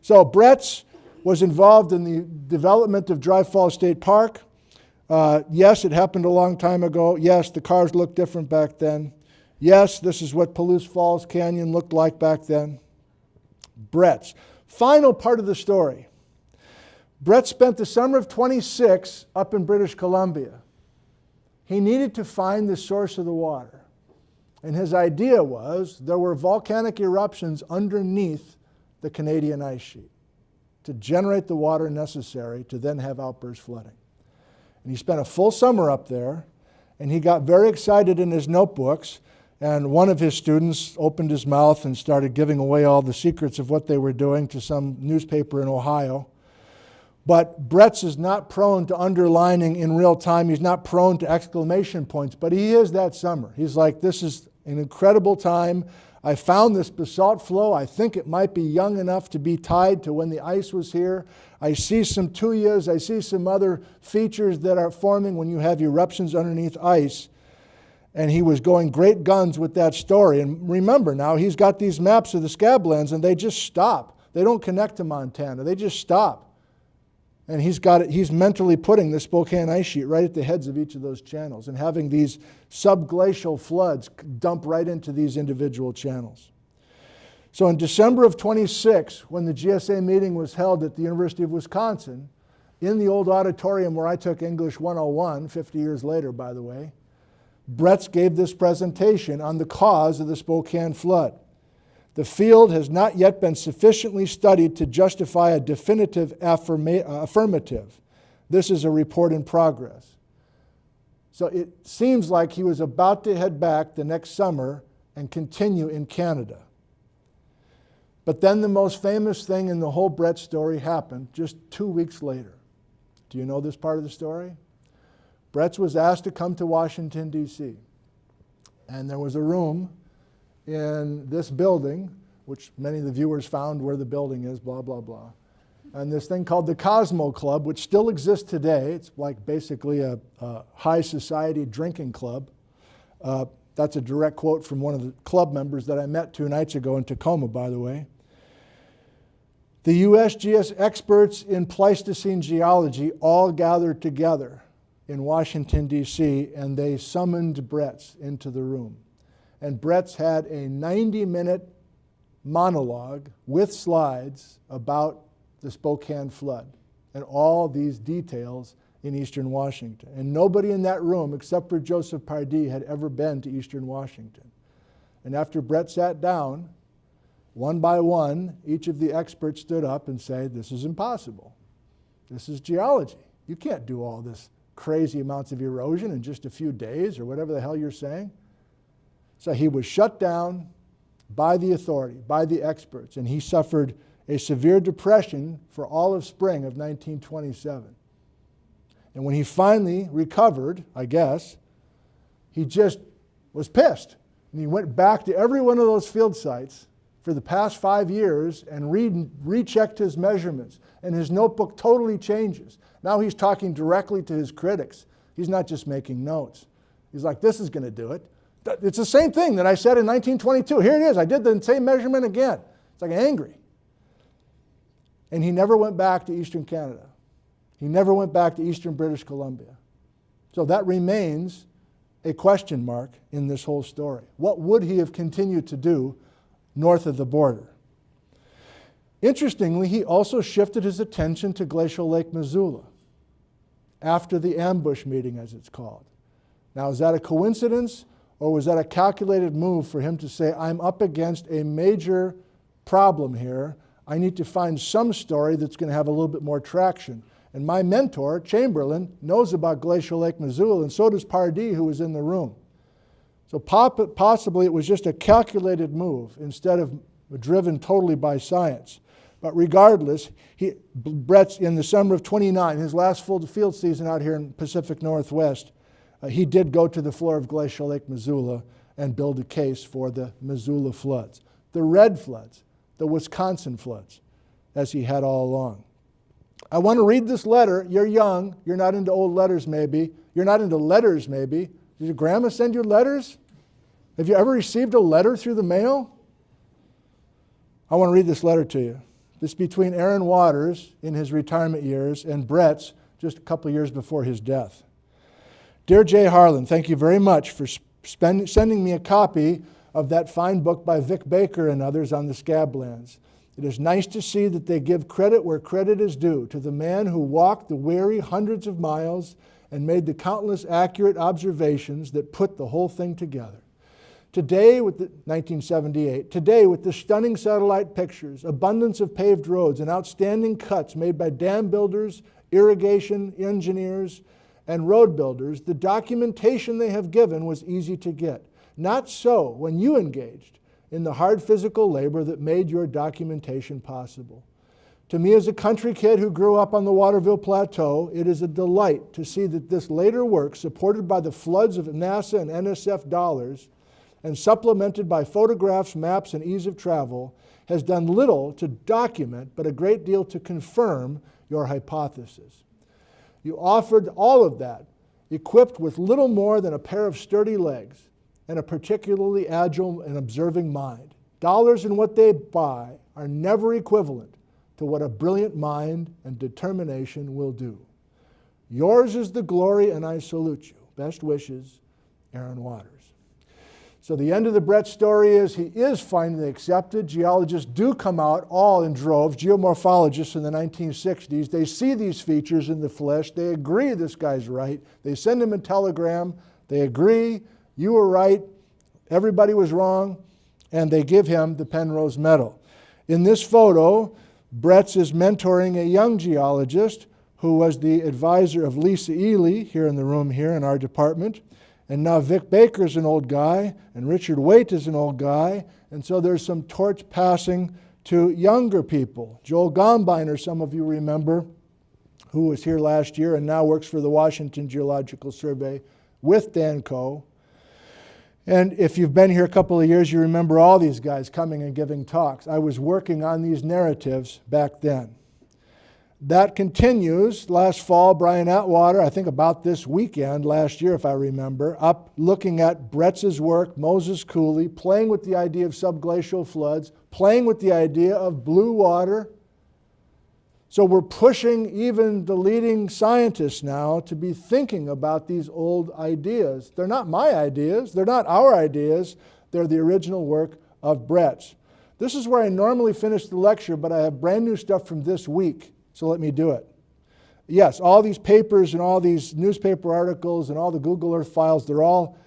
So Bretz was involved in the development of Dry Falls State Park. Yes, it happened a long time ago. Yes, the cars looked different back then. Yes, this is what Palouse Falls Canyon looked like back then. Bretz. Final part of the story. Bretz spent the summer of 26 up in British Columbia. He needed to find the source of the water. And his idea was there were volcanic eruptions underneath the Canadian ice sheet to generate the water necessary to then have outburst flooding. And he spent a full summer up there, and he got very excited in his notebooks, and one of his students opened his mouth and started giving away all the secrets of what they were doing to some newspaper in Ohio. But Bretz is not prone to underlining in real time. He's not prone to exclamation points, but he is that summer. He's like, this is an incredible time. I found this basalt flow. I think it might be young enough to be tied to when the ice was here. I see some tuyas. I see some other features that are forming when you have eruptions underneath ice. And he was going great guns with that story. And remember now, he's got these maps of the Scablands, and they just stop. They don't connect to Montana. They just stop. And he's mentally putting the Spokane ice sheet right at the heads of each of those channels and having these subglacial floods dump right into these individual channels. So in December of 26, when the GSA meeting was held at the University of Wisconsin, in the old auditorium where I took English 101, 50 years later, by the way, Bretz gave this presentation on the cause of the Spokane flood. The field has not yet been sufficiently studied to justify a definitive affirmative. This is a report in progress. So it seems like he was about to head back the next summer and continue in Canada. But then the most famous thing in the whole Bretz story happened just 2 weeks later. Do you know this part of the story? Bretz was asked to come to Washington, D.C. And there was a room in this building, which many of the viewers found where the building is, blah, blah, blah. And this thing called the Cosmo Club, which still exists today. It's like basically a high society drinking club. That's a direct quote from one of the club members that I met 2 nights ago in Tacoma, by the way. The USGS experts in Pleistocene geology all gathered together in Washington, D.C., and they summoned Bretz into the room. And Bretz had a 90-minute monologue with slides about the Spokane flood and all these details in eastern Washington. And nobody in that room, except for Joseph Pardee, had ever been to eastern Washington. And after Bretz sat down, one by one, each of the experts stood up and said, "This is impossible. This is geology. You can't do all this crazy amounts of erosion in just a few days," or whatever the hell you're saying. So he was shut down by the authority, by the experts, and he suffered a severe depression for all of spring of 1927. And when he finally recovered, I guess, he just was pissed. And he went back to every one of those field sites for the past 5 years and rechecked his measurements. And his notebook totally changes. Now he's talking directly to his critics. He's not just making notes. He's like, "This is going to do it. It's the same thing that I said in 1922. Here it is. I did the same measurement again." It's like angry. And he never went back to eastern Canada. He never went back to eastern British Columbia. So that remains a question mark in this whole story. What would he have continued to do north of the border? Interestingly, he also shifted his attention to Glacial Lake Missoula after the ambush meeting, as it's called. Now, is that a coincidence, or was that a calculated move for him to say, "I'm up against a major problem here. I need to find some story that's going to have a little bit more traction"? And my mentor, Chamberlain, knows about Glacial Lake Missoula, and so does Pardee, who was in the room. So possibly it was just a calculated move instead of driven totally by science. But regardless, Bretz, in the summer of 29, his last full field season out here in Pacific Northwest, he did go to the floor of Glacial Lake Missoula and build a case for the Missoula floods, the red floods, the Wisconsin floods, as he had all along. I want to read this letter. You're young. You're not into old letters, maybe. You're not into letters, maybe. Did your grandma send you letters? Have you ever received a letter through the mail? I want to read this letter to you. This is between Aaron Waters in his retirement years and Bretz just a couple of years before his death. "Dear Jay Harlen, thank you very much for sending me a copy of that fine book by Vic Baker and others on the Scablands. It is nice to see that they give credit where credit is due to the man who walked the weary hundreds of miles and made the countless accurate observations that put the whole thing together. Today, with the 1978, today with the stunning satellite pictures, abundance of paved roads, and outstanding cuts made by dam builders, irrigation engineers, and road builders, the documentation they have given was easy to get. Not so when you engaged in the hard physical labor that made your documentation possible. To me, as a country kid who grew up on the Waterville Plateau, it is a delight to see that this later work, supported by the floods of NASA and NSF dollars, and supplemented by photographs, maps, and ease of travel, has done little to document, but a great deal to confirm your hypothesis. You offered all of that, equipped with little more than a pair of sturdy legs and a particularly agile and observing mind. Dollars and what they buy are never equivalent to what a brilliant mind and determination will do. Yours is the glory, and I salute you. Best wishes, Aaron Waters." So the end of the Bretz story is he is finally accepted. Geologists do come out all in droves. Geomorphologists in the 1960s, they see these features in the flesh. They agree this guy's right. They send him a telegram. They agree, you were right, everybody was wrong, and they give him the Penrose Medal. In this photo, Bretz is mentoring a young geologist who was the advisor of Lisa Ely here in the room here in our department. And now Vic Baker's an old guy, and Richard Waite is an old guy, and so there's some torch passing to younger people. Joel Gombiner, some of you remember, who was here last year and now works for the Washington Geological Survey with Dan Coe. And if you've been here a couple of years, you remember all these guys coming and giving talks. I was working on these narratives back then. That continues. Last fall, Brian Atwater, I think about this weekend last year, if I remember, up looking at Bretz's work, Moses Cooley, playing with the idea of subglacial floods, playing with the idea of blue water. So we're pushing even the leading scientists now to be thinking about these old ideas. They're not my ideas. They're not our ideas. They're the original work of Bretz. This is where I normally finish the lecture, but I have brand new stuff from this week, so let me do it. Yes, all these papers and all these newspaper articles and all the Google Earth files, they're all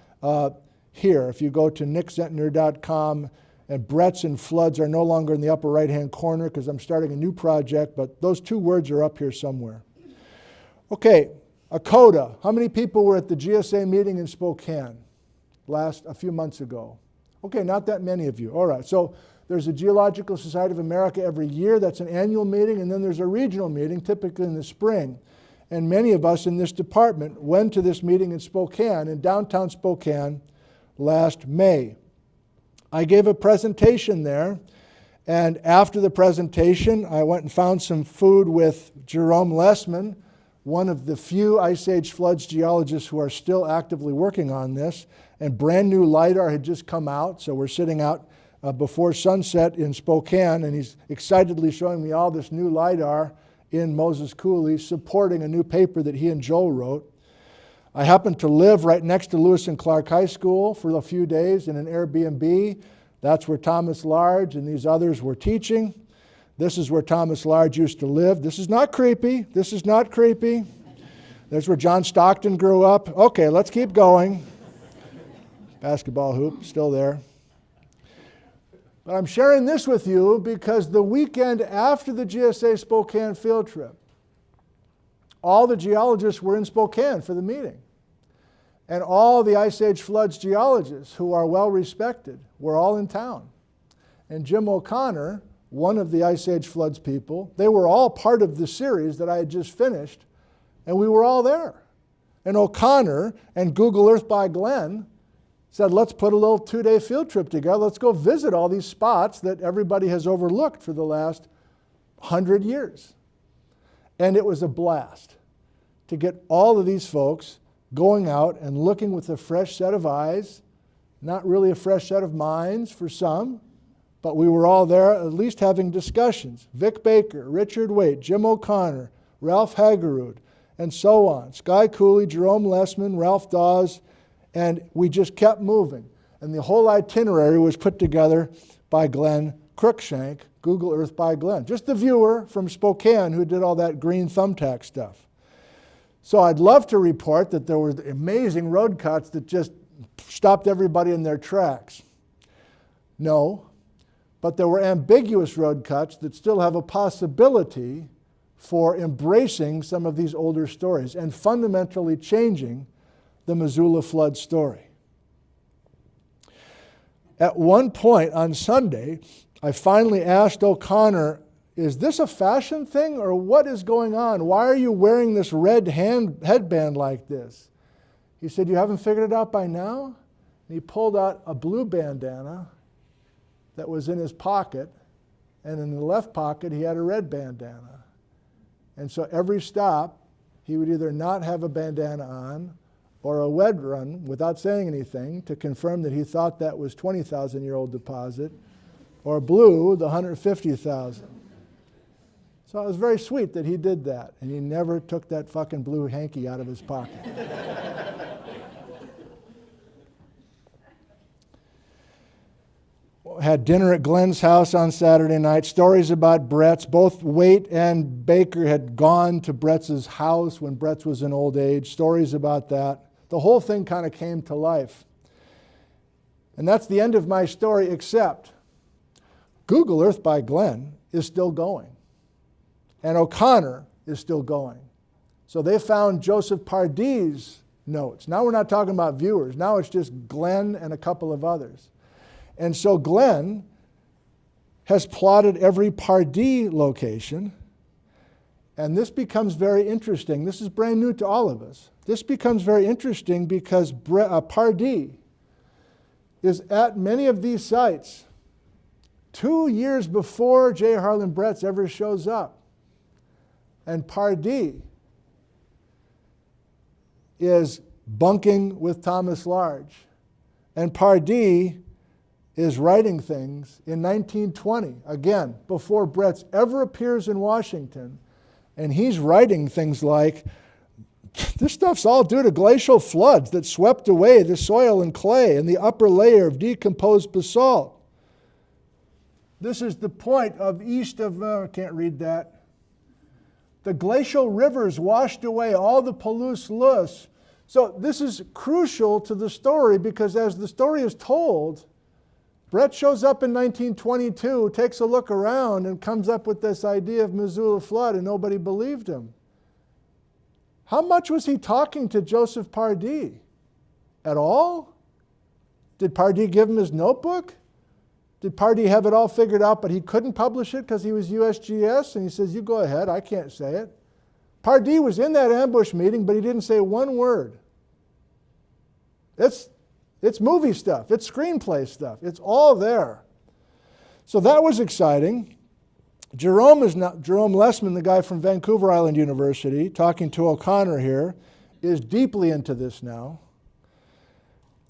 here. If you go to nickzentner.com, and Bretz and floods are no longer in the upper right-hand corner because I'm starting a new project, but those two words are up here somewhere. Okay, a coda. How many people were at the GSA meeting in Spokane a few months ago? Okay, not that many of you. All right, so there's a Geological Society of America every year. That's an annual meeting, and then there's a regional meeting, typically in the spring. And many of us in this department went to this meeting in Spokane, in downtown Spokane, last May. I gave a presentation there, and after the presentation, I went and found some food with Jerome Lessman, one of the few Ice Age floods geologists who are still actively working on this, and brand new LiDAR had just come out, so we're sitting out before sunset in Spokane, and he's excitedly showing me all this new LiDAR in Moses Cooley, supporting a new paper that he and Joel wrote. I happened to live right next to Lewis and Clark High School for a few days in an Airbnb. That's where Thomas Large and these others were teaching. This is where Thomas Large used to live. This is not creepy. This is not creepy. There's where John Stockton grew up. Okay, let's keep going. Basketball hoop, still there. But I'm sharing this with you because the weekend after the GSA Spokane field trip, all the geologists were in Spokane for the meeting. And all the Ice Age floods geologists who are well respected were all in town. And Jim O'Connor, one of the Ice Age floods people, they were all part of the series that I had just finished, and we were all there. And O'Connor and Google Earth by Glenn said, let's put a little 2-day field trip together. Let's go visit all these spots that everybody has overlooked for the last 100 years. And it was a blast to get all of these folks going out and looking with a fresh set of eyes, not really a fresh set of minds for some, but we were all there at least having discussions. Vic Baker, Richard Waite, Jim O'Connor, Ralph Hagerud, and so on. Sky Cooley, Jerome Lessman, Ralph Dawes, and we just kept moving. And the whole itinerary was put together by Glenn Cruikshank, Google Earth by Glenn, just the viewer from Spokane who did all that green thumbtack stuff. So I'd love to report that there were amazing road cuts that just stopped everybody in their tracks. No, but there were ambiguous road cuts that still have a possibility for embracing some of these older stories and fundamentally changing the Missoula flood story. At one point on Sunday, I finally asked O'Connor, is this a fashion thing or what is going on? Why are you wearing this red headband like this? He said, you haven't figured it out by now? And he pulled out a blue bandana that was in his pocket, and in the left pocket he had a red bandana. And so every stop, he would either not have a bandana on or a wed run without saying anything to confirm that he thought that was 20,000-year-old deposit, or blue, the 150,000. So it was very sweet that he did that, and he never took that fucking blue hanky out of his pocket. Had dinner at Glenn's house on Saturday night. Stories about Bretz. Both Waite and Baker had gone to Bretz's house when Bretz was in old age. Stories about that. The whole thing kind of came to life. And that's the end of my story, except Google Earth by Glenn is still going. And O'Connor is still going. So they found Joseph Pardee's notes. Now we're not talking about viewers. Now it's just Glenn and a couple of others. And so Glenn has plotted every Pardee location. And this becomes very interesting. This is brand new to all of us. This becomes very interesting because Pardee is at many of these sites 2 years before J. Harlen Bretz ever shows up. And Pardee is bunking with Thomas Large. And Pardee is writing things in 1920, again, before Bretz ever appears in Washington. And he's writing things like, this stuff's all due to glacial floods that swept away the soil and clay and the upper layer of decomposed basalt. This is the point of east of, I can't read that. The glacial rivers washed away all the Palouse. So this is crucial to the story because as the story is told, Bretz shows up in 1922, takes a look around, and comes up with this idea of Missoula flood, and nobody believed him. How much was he talking to Joseph Pardee? At all? Did Pardee give him his notebook? Did Pardee have it all figured out, but he couldn't publish it because he was USGS? And he says, you go ahead, I can't say it. Pardee was in that ambush meeting, but he didn't say one word. It's movie stuff. It's screenplay stuff. It's all there. So that was exciting. Jerome Lessman, the guy from Vancouver Island University, talking to O'Connor here, is deeply into this now.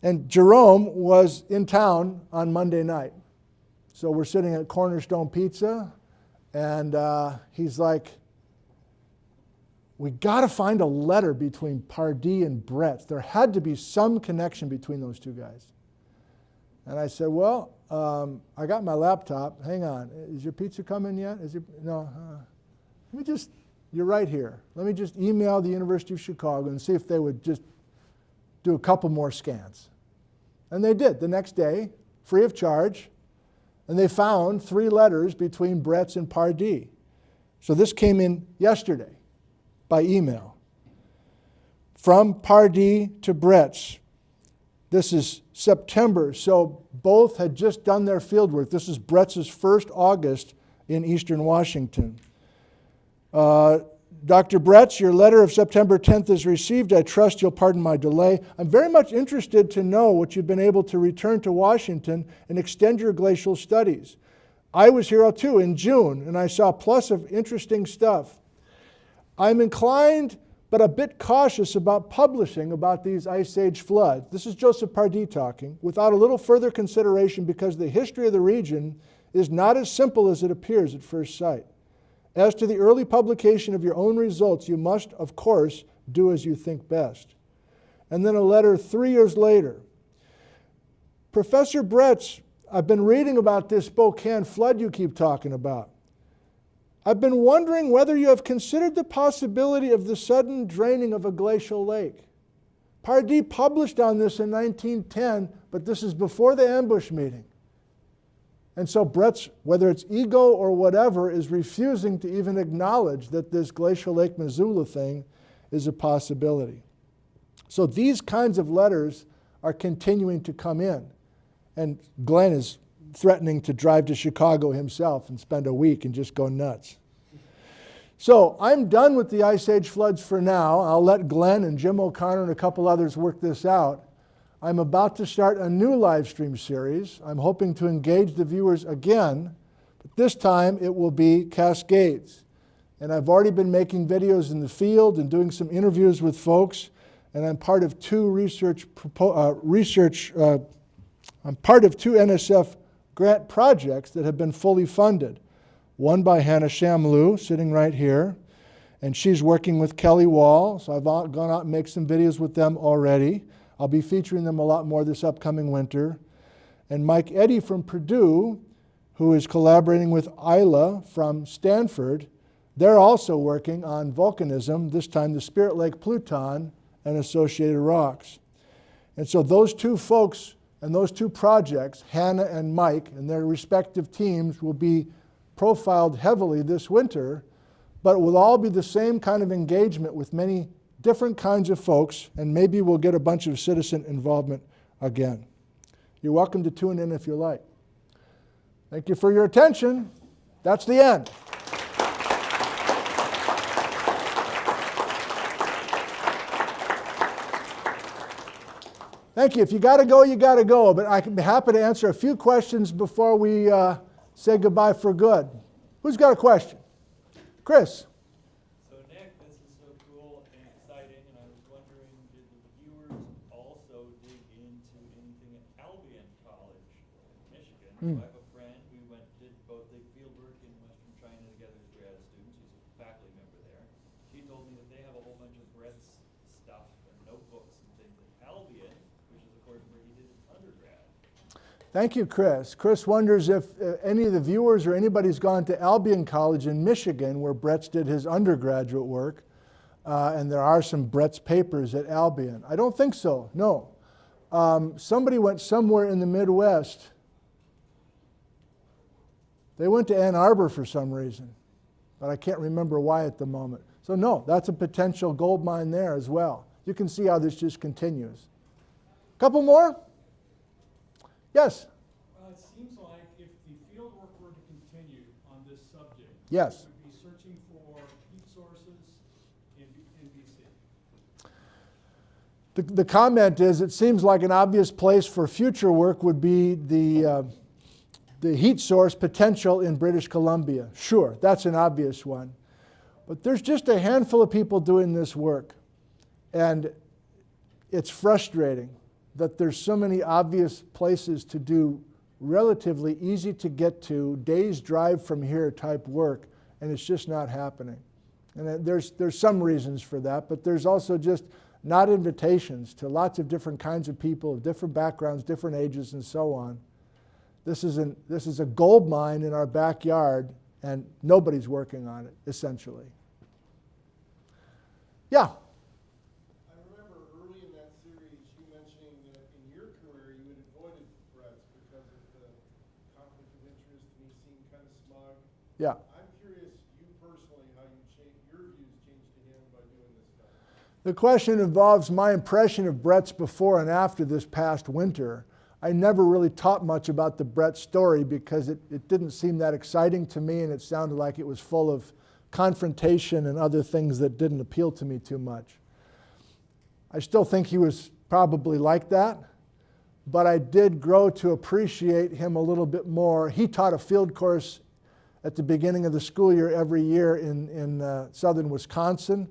And Jerome was in town on Monday night. So we're sitting at Cornerstone Pizza, and he's like, we got to find a letter between Pardee and Bretz. There had to be some connection between those two guys. And I said, well, I got my laptop. Hang on. Is your pizza coming yet? No. Let me just, you're right here. Let me just email the University of Chicago and see if they would just do a couple more scans. And they did the next day, free of charge. And they found 3 letters between Bretz and Pardee. So this came in yesterday by email. From Pardee to Bretz. This is September, so both had just done their fieldwork. This is Bretz's first August in Eastern Washington. Dr. Bretz, your letter of September 10th is received. I trust you'll pardon my delay. I'm very much interested to know what you've been able to return to Washington and extend your glacial studies. I was here too in June, and I saw plus of interesting stuff. I'm inclined, but a bit cautious about publishing about these Ice Age floods. This is Joseph Pardee talking, without a little further consideration because the history of the region is not as simple as it appears at first sight. As to the early publication of your own results, you must, of course, do as you think best. And then a letter 3 years later. Professor Bretz, I've been reading about this Spokane flood you keep talking about. I've been wondering whether you have considered the possibility of the sudden draining of a glacial lake. Pardee published on this in 1910, but this is before the ambush meeting. And so Bretz, whether it's ego or whatever, is refusing to even acknowledge that this Glacial Lake Missoula thing is a possibility. So these kinds of letters are continuing to come in. And Glenn is threatening to drive to Chicago himself and spend a week and just go nuts. So I'm done with the Ice Age floods for now. I'll let Glenn and Jim O'Connor and a couple others work this out. I'm about to start a new live stream series. I'm hoping to engage the viewers again, but this time it will be Cascades. And I've already been making videos in the field and doing some interviews with folks, and I'm part of two NSF grant projects that have been fully funded. One by Hannah Shamlou, sitting right here, and she's working with Kelly Wall, so I've gone out and made some videos with them already. I'll be featuring them a lot more this upcoming winter. And Mike Eddy from Purdue, who is collaborating with Isla from Stanford, they're also working on volcanism, this time the Spirit Lake Pluton and associated rocks. And so those two folks and those two projects, Hannah and Mike, and their respective teams will be profiled heavily this winter but it will all be the same kind of engagement with many different kinds of folks, and maybe we'll get a bunch of citizen involvement again. You're welcome to tune in if you like. Thank you for your attention. That's the end. Thank you. If you got to go, you got to go. But I can be happy to answer a few questions before we say goodbye for good. Who's got a question? Chris. So Nick, this is so cool and exciting, and I was wondering, did the viewers also dig into anything at Albion College, Michigan? So I have a friend who did both the field work in Western China together as grad students. He's a faculty member there. He told me that they have a whole bunch of Bretz stuff and notebooks and things at Albion, which is of course where he did his undergrad. Thank you, Chris. Chris wonders if any of the viewers or anybody's gone to Albion College in Michigan, where Bretz did his undergraduate work, and there are some Bretz papers at Albion. I don't think so, no. Somebody went somewhere in the Midwest. They went to Ann Arbor for some reason, but I can't remember why at the moment. So no, that's a potential gold mine there as well. You can see how this just continues. Couple more? Yes? It seems like if the field work were to continue on this subject, Yes. we would be searching for heat sources in BC. The comment is, it seems like an obvious place for future work would be the heat source potential in British Columbia. Sure, that's an obvious one. But there's just a handful of people doing this work. And it's frustrating that there's so many obvious places to do relatively easy to get to, days drive from here type work, and it's just not happening. And there's some reasons for that, but there's also just not invitations to lots of different kinds of people, of different backgrounds, different ages, and so on. This is a gold mine in our backyard, and nobody's working on it, essentially. Yeah? I remember early in that series you mentioning that in your career you had avoided Bretz because of the conflict of interest and he seemed kind of smug. Yeah. I'm curious, you personally, how your views changed to him by doing this stuff. The question involves my impression of Bretz before and after this past winter. I never really taught much about the Bretz story because it didn't seem that exciting to me, and it sounded like it was full of confrontation and other things that didn't appeal to me too much. I still think he was probably like that, but I did grow to appreciate him a little bit more. He taught a field course at the beginning of the school year every year in southern Wisconsin,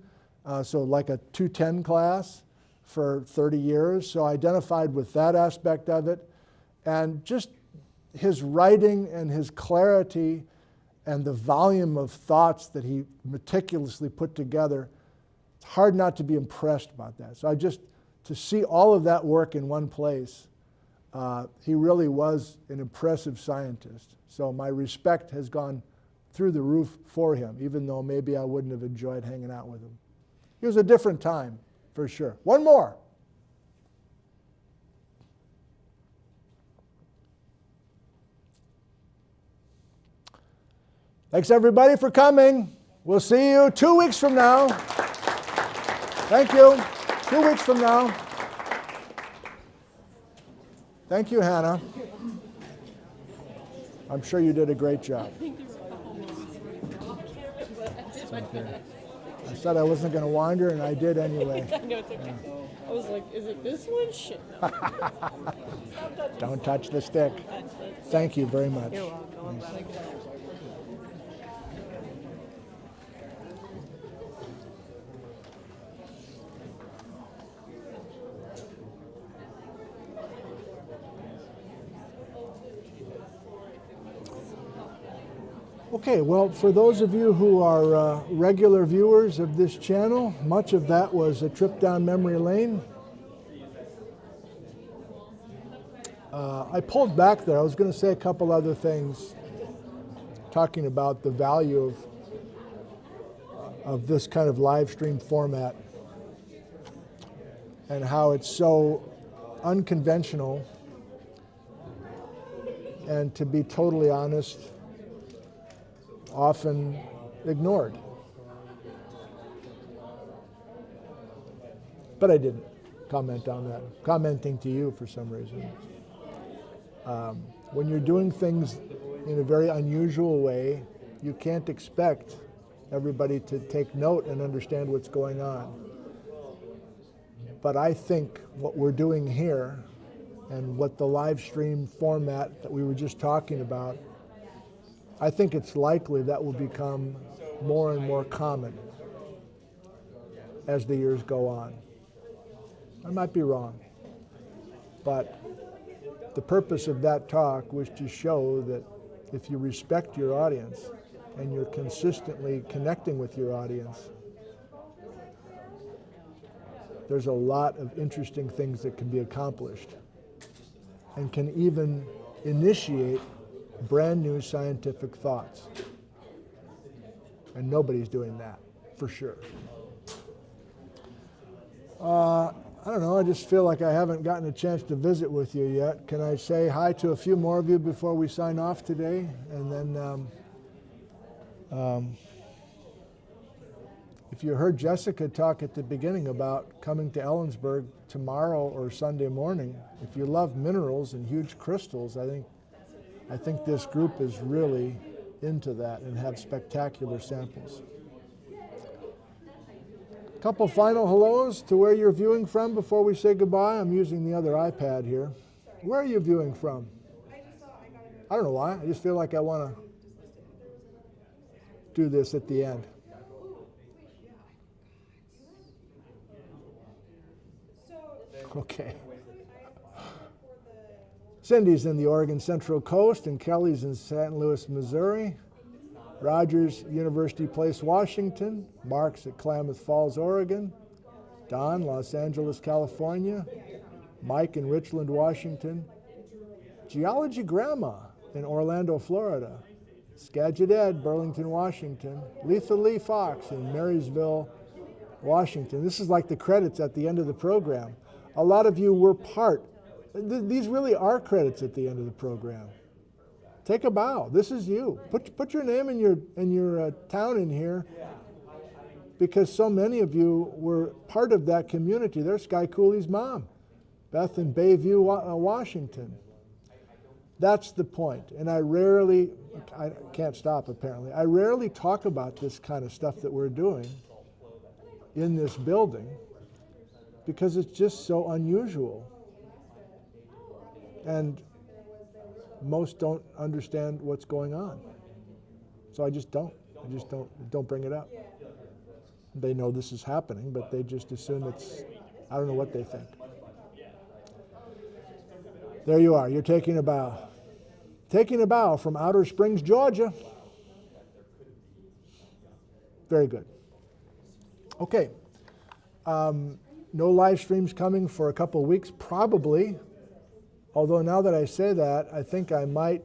so like a 210 class for 30 years. So I identified with that aspect of it. And just his writing and his clarity and the volume of thoughts that he meticulously put together, it's hard not to be impressed about that. So to see all of that work in one place, he really was an impressive scientist. So my respect has gone through the roof for him, even though maybe I wouldn't have enjoyed hanging out with him. It was a different time, for sure. One more. Thanks everybody for coming. We'll see you 2 weeks from now. Thank you. 2 weeks from now. Thank you, Hannah. I'm sure you did a great job. I said I wasn't going to wander, and I did anyway. No, it's okay. I was like, is it this one? Shit. No. Don't touch the stick. Thank you very much. You're welcome. Okay, well, for those of you who are regular viewers of this channel, much of that was a trip down memory lane. I pulled back there. I was going to say a couple other things, talking about the value of this kind of live stream format and how it's so unconventional, and to be totally honest, often ignored. But I didn't comment on that. Commenting to you for some reason. When you're doing things in a very unusual way, you can't expect everybody to take note and understand what's going on. But I think what we're doing here and what the live stream format that we were just talking about, I think it's likely that will become more and more common as the years go on. I might be wrong, but the purpose of that talk was to show that if you respect your audience and you're consistently connecting with your audience, there's a lot of interesting things that can be accomplished and can even initiate brand new scientific thoughts. And nobody's doing that, for sure. I don't know, I just feel like I haven't gotten a chance to visit with you yet. Can I say hi to a few more of you before we sign off today? And then if you heard Jessica talk at the beginning about coming to Ellensburg tomorrow or Sunday morning, if you love minerals and huge crystals, I think this group is really into that and have spectacular samples. A couple final hellos to where you're viewing from before we say goodbye. I'm using the other iPad here. Where are you viewing from? I don't know why. I just feel like I want to do this at the end. Okay. Cindy's in the Oregon Central Coast, and Kelly's in St. Louis, Missouri. Rogers, University Place, Washington. Mark's at Klamath Falls, Oregon. Don, Los Angeles, California. Mike in Richland, Washington. Geology Grandma in Orlando, Florida. Skagit Ed, Burlington, Washington. Letha Lee Fox in Marysville, Washington. This is like the credits at the end of the program. A lot of you were part. These really are credits at the end of the program. Take a bow. This is you. Put your name and your town in here, because so many of you were part of that community. There's Sky Cooley's mom, Beth in Bayview, Washington. That's the point. And I can't stop apparently. I rarely talk about this kind of stuff that we're doing in this building because it's just so unusual. And most don't understand what's going on. So I just don't bring it up. They know this is happening, but they just assume it's, I don't know what they think. There you are, you're taking a bow. Taking a bow from Outer Springs, Georgia. Very good. Okay. No live streams coming for a couple of weeks, probably. Although now that I say that, I think I might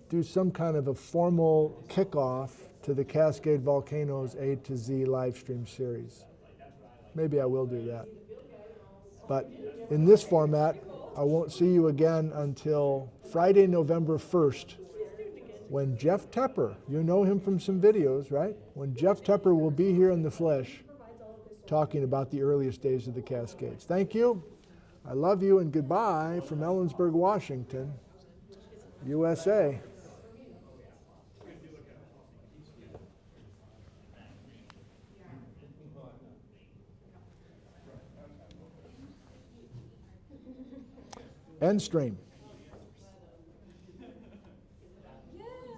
do some kind of a formal kickoff to the Cascade Volcanoes A to Z live stream series. Maybe I will do that. But in this format, I won't see you again until Friday, November 1st, when Jeff Tepper, you know him from some videos, right? When Jeff Tepper will be here in the flesh talking about the earliest days of the Cascades. Thank you. I love you, and goodbye from Ellensburg, Washington, USA. End stream.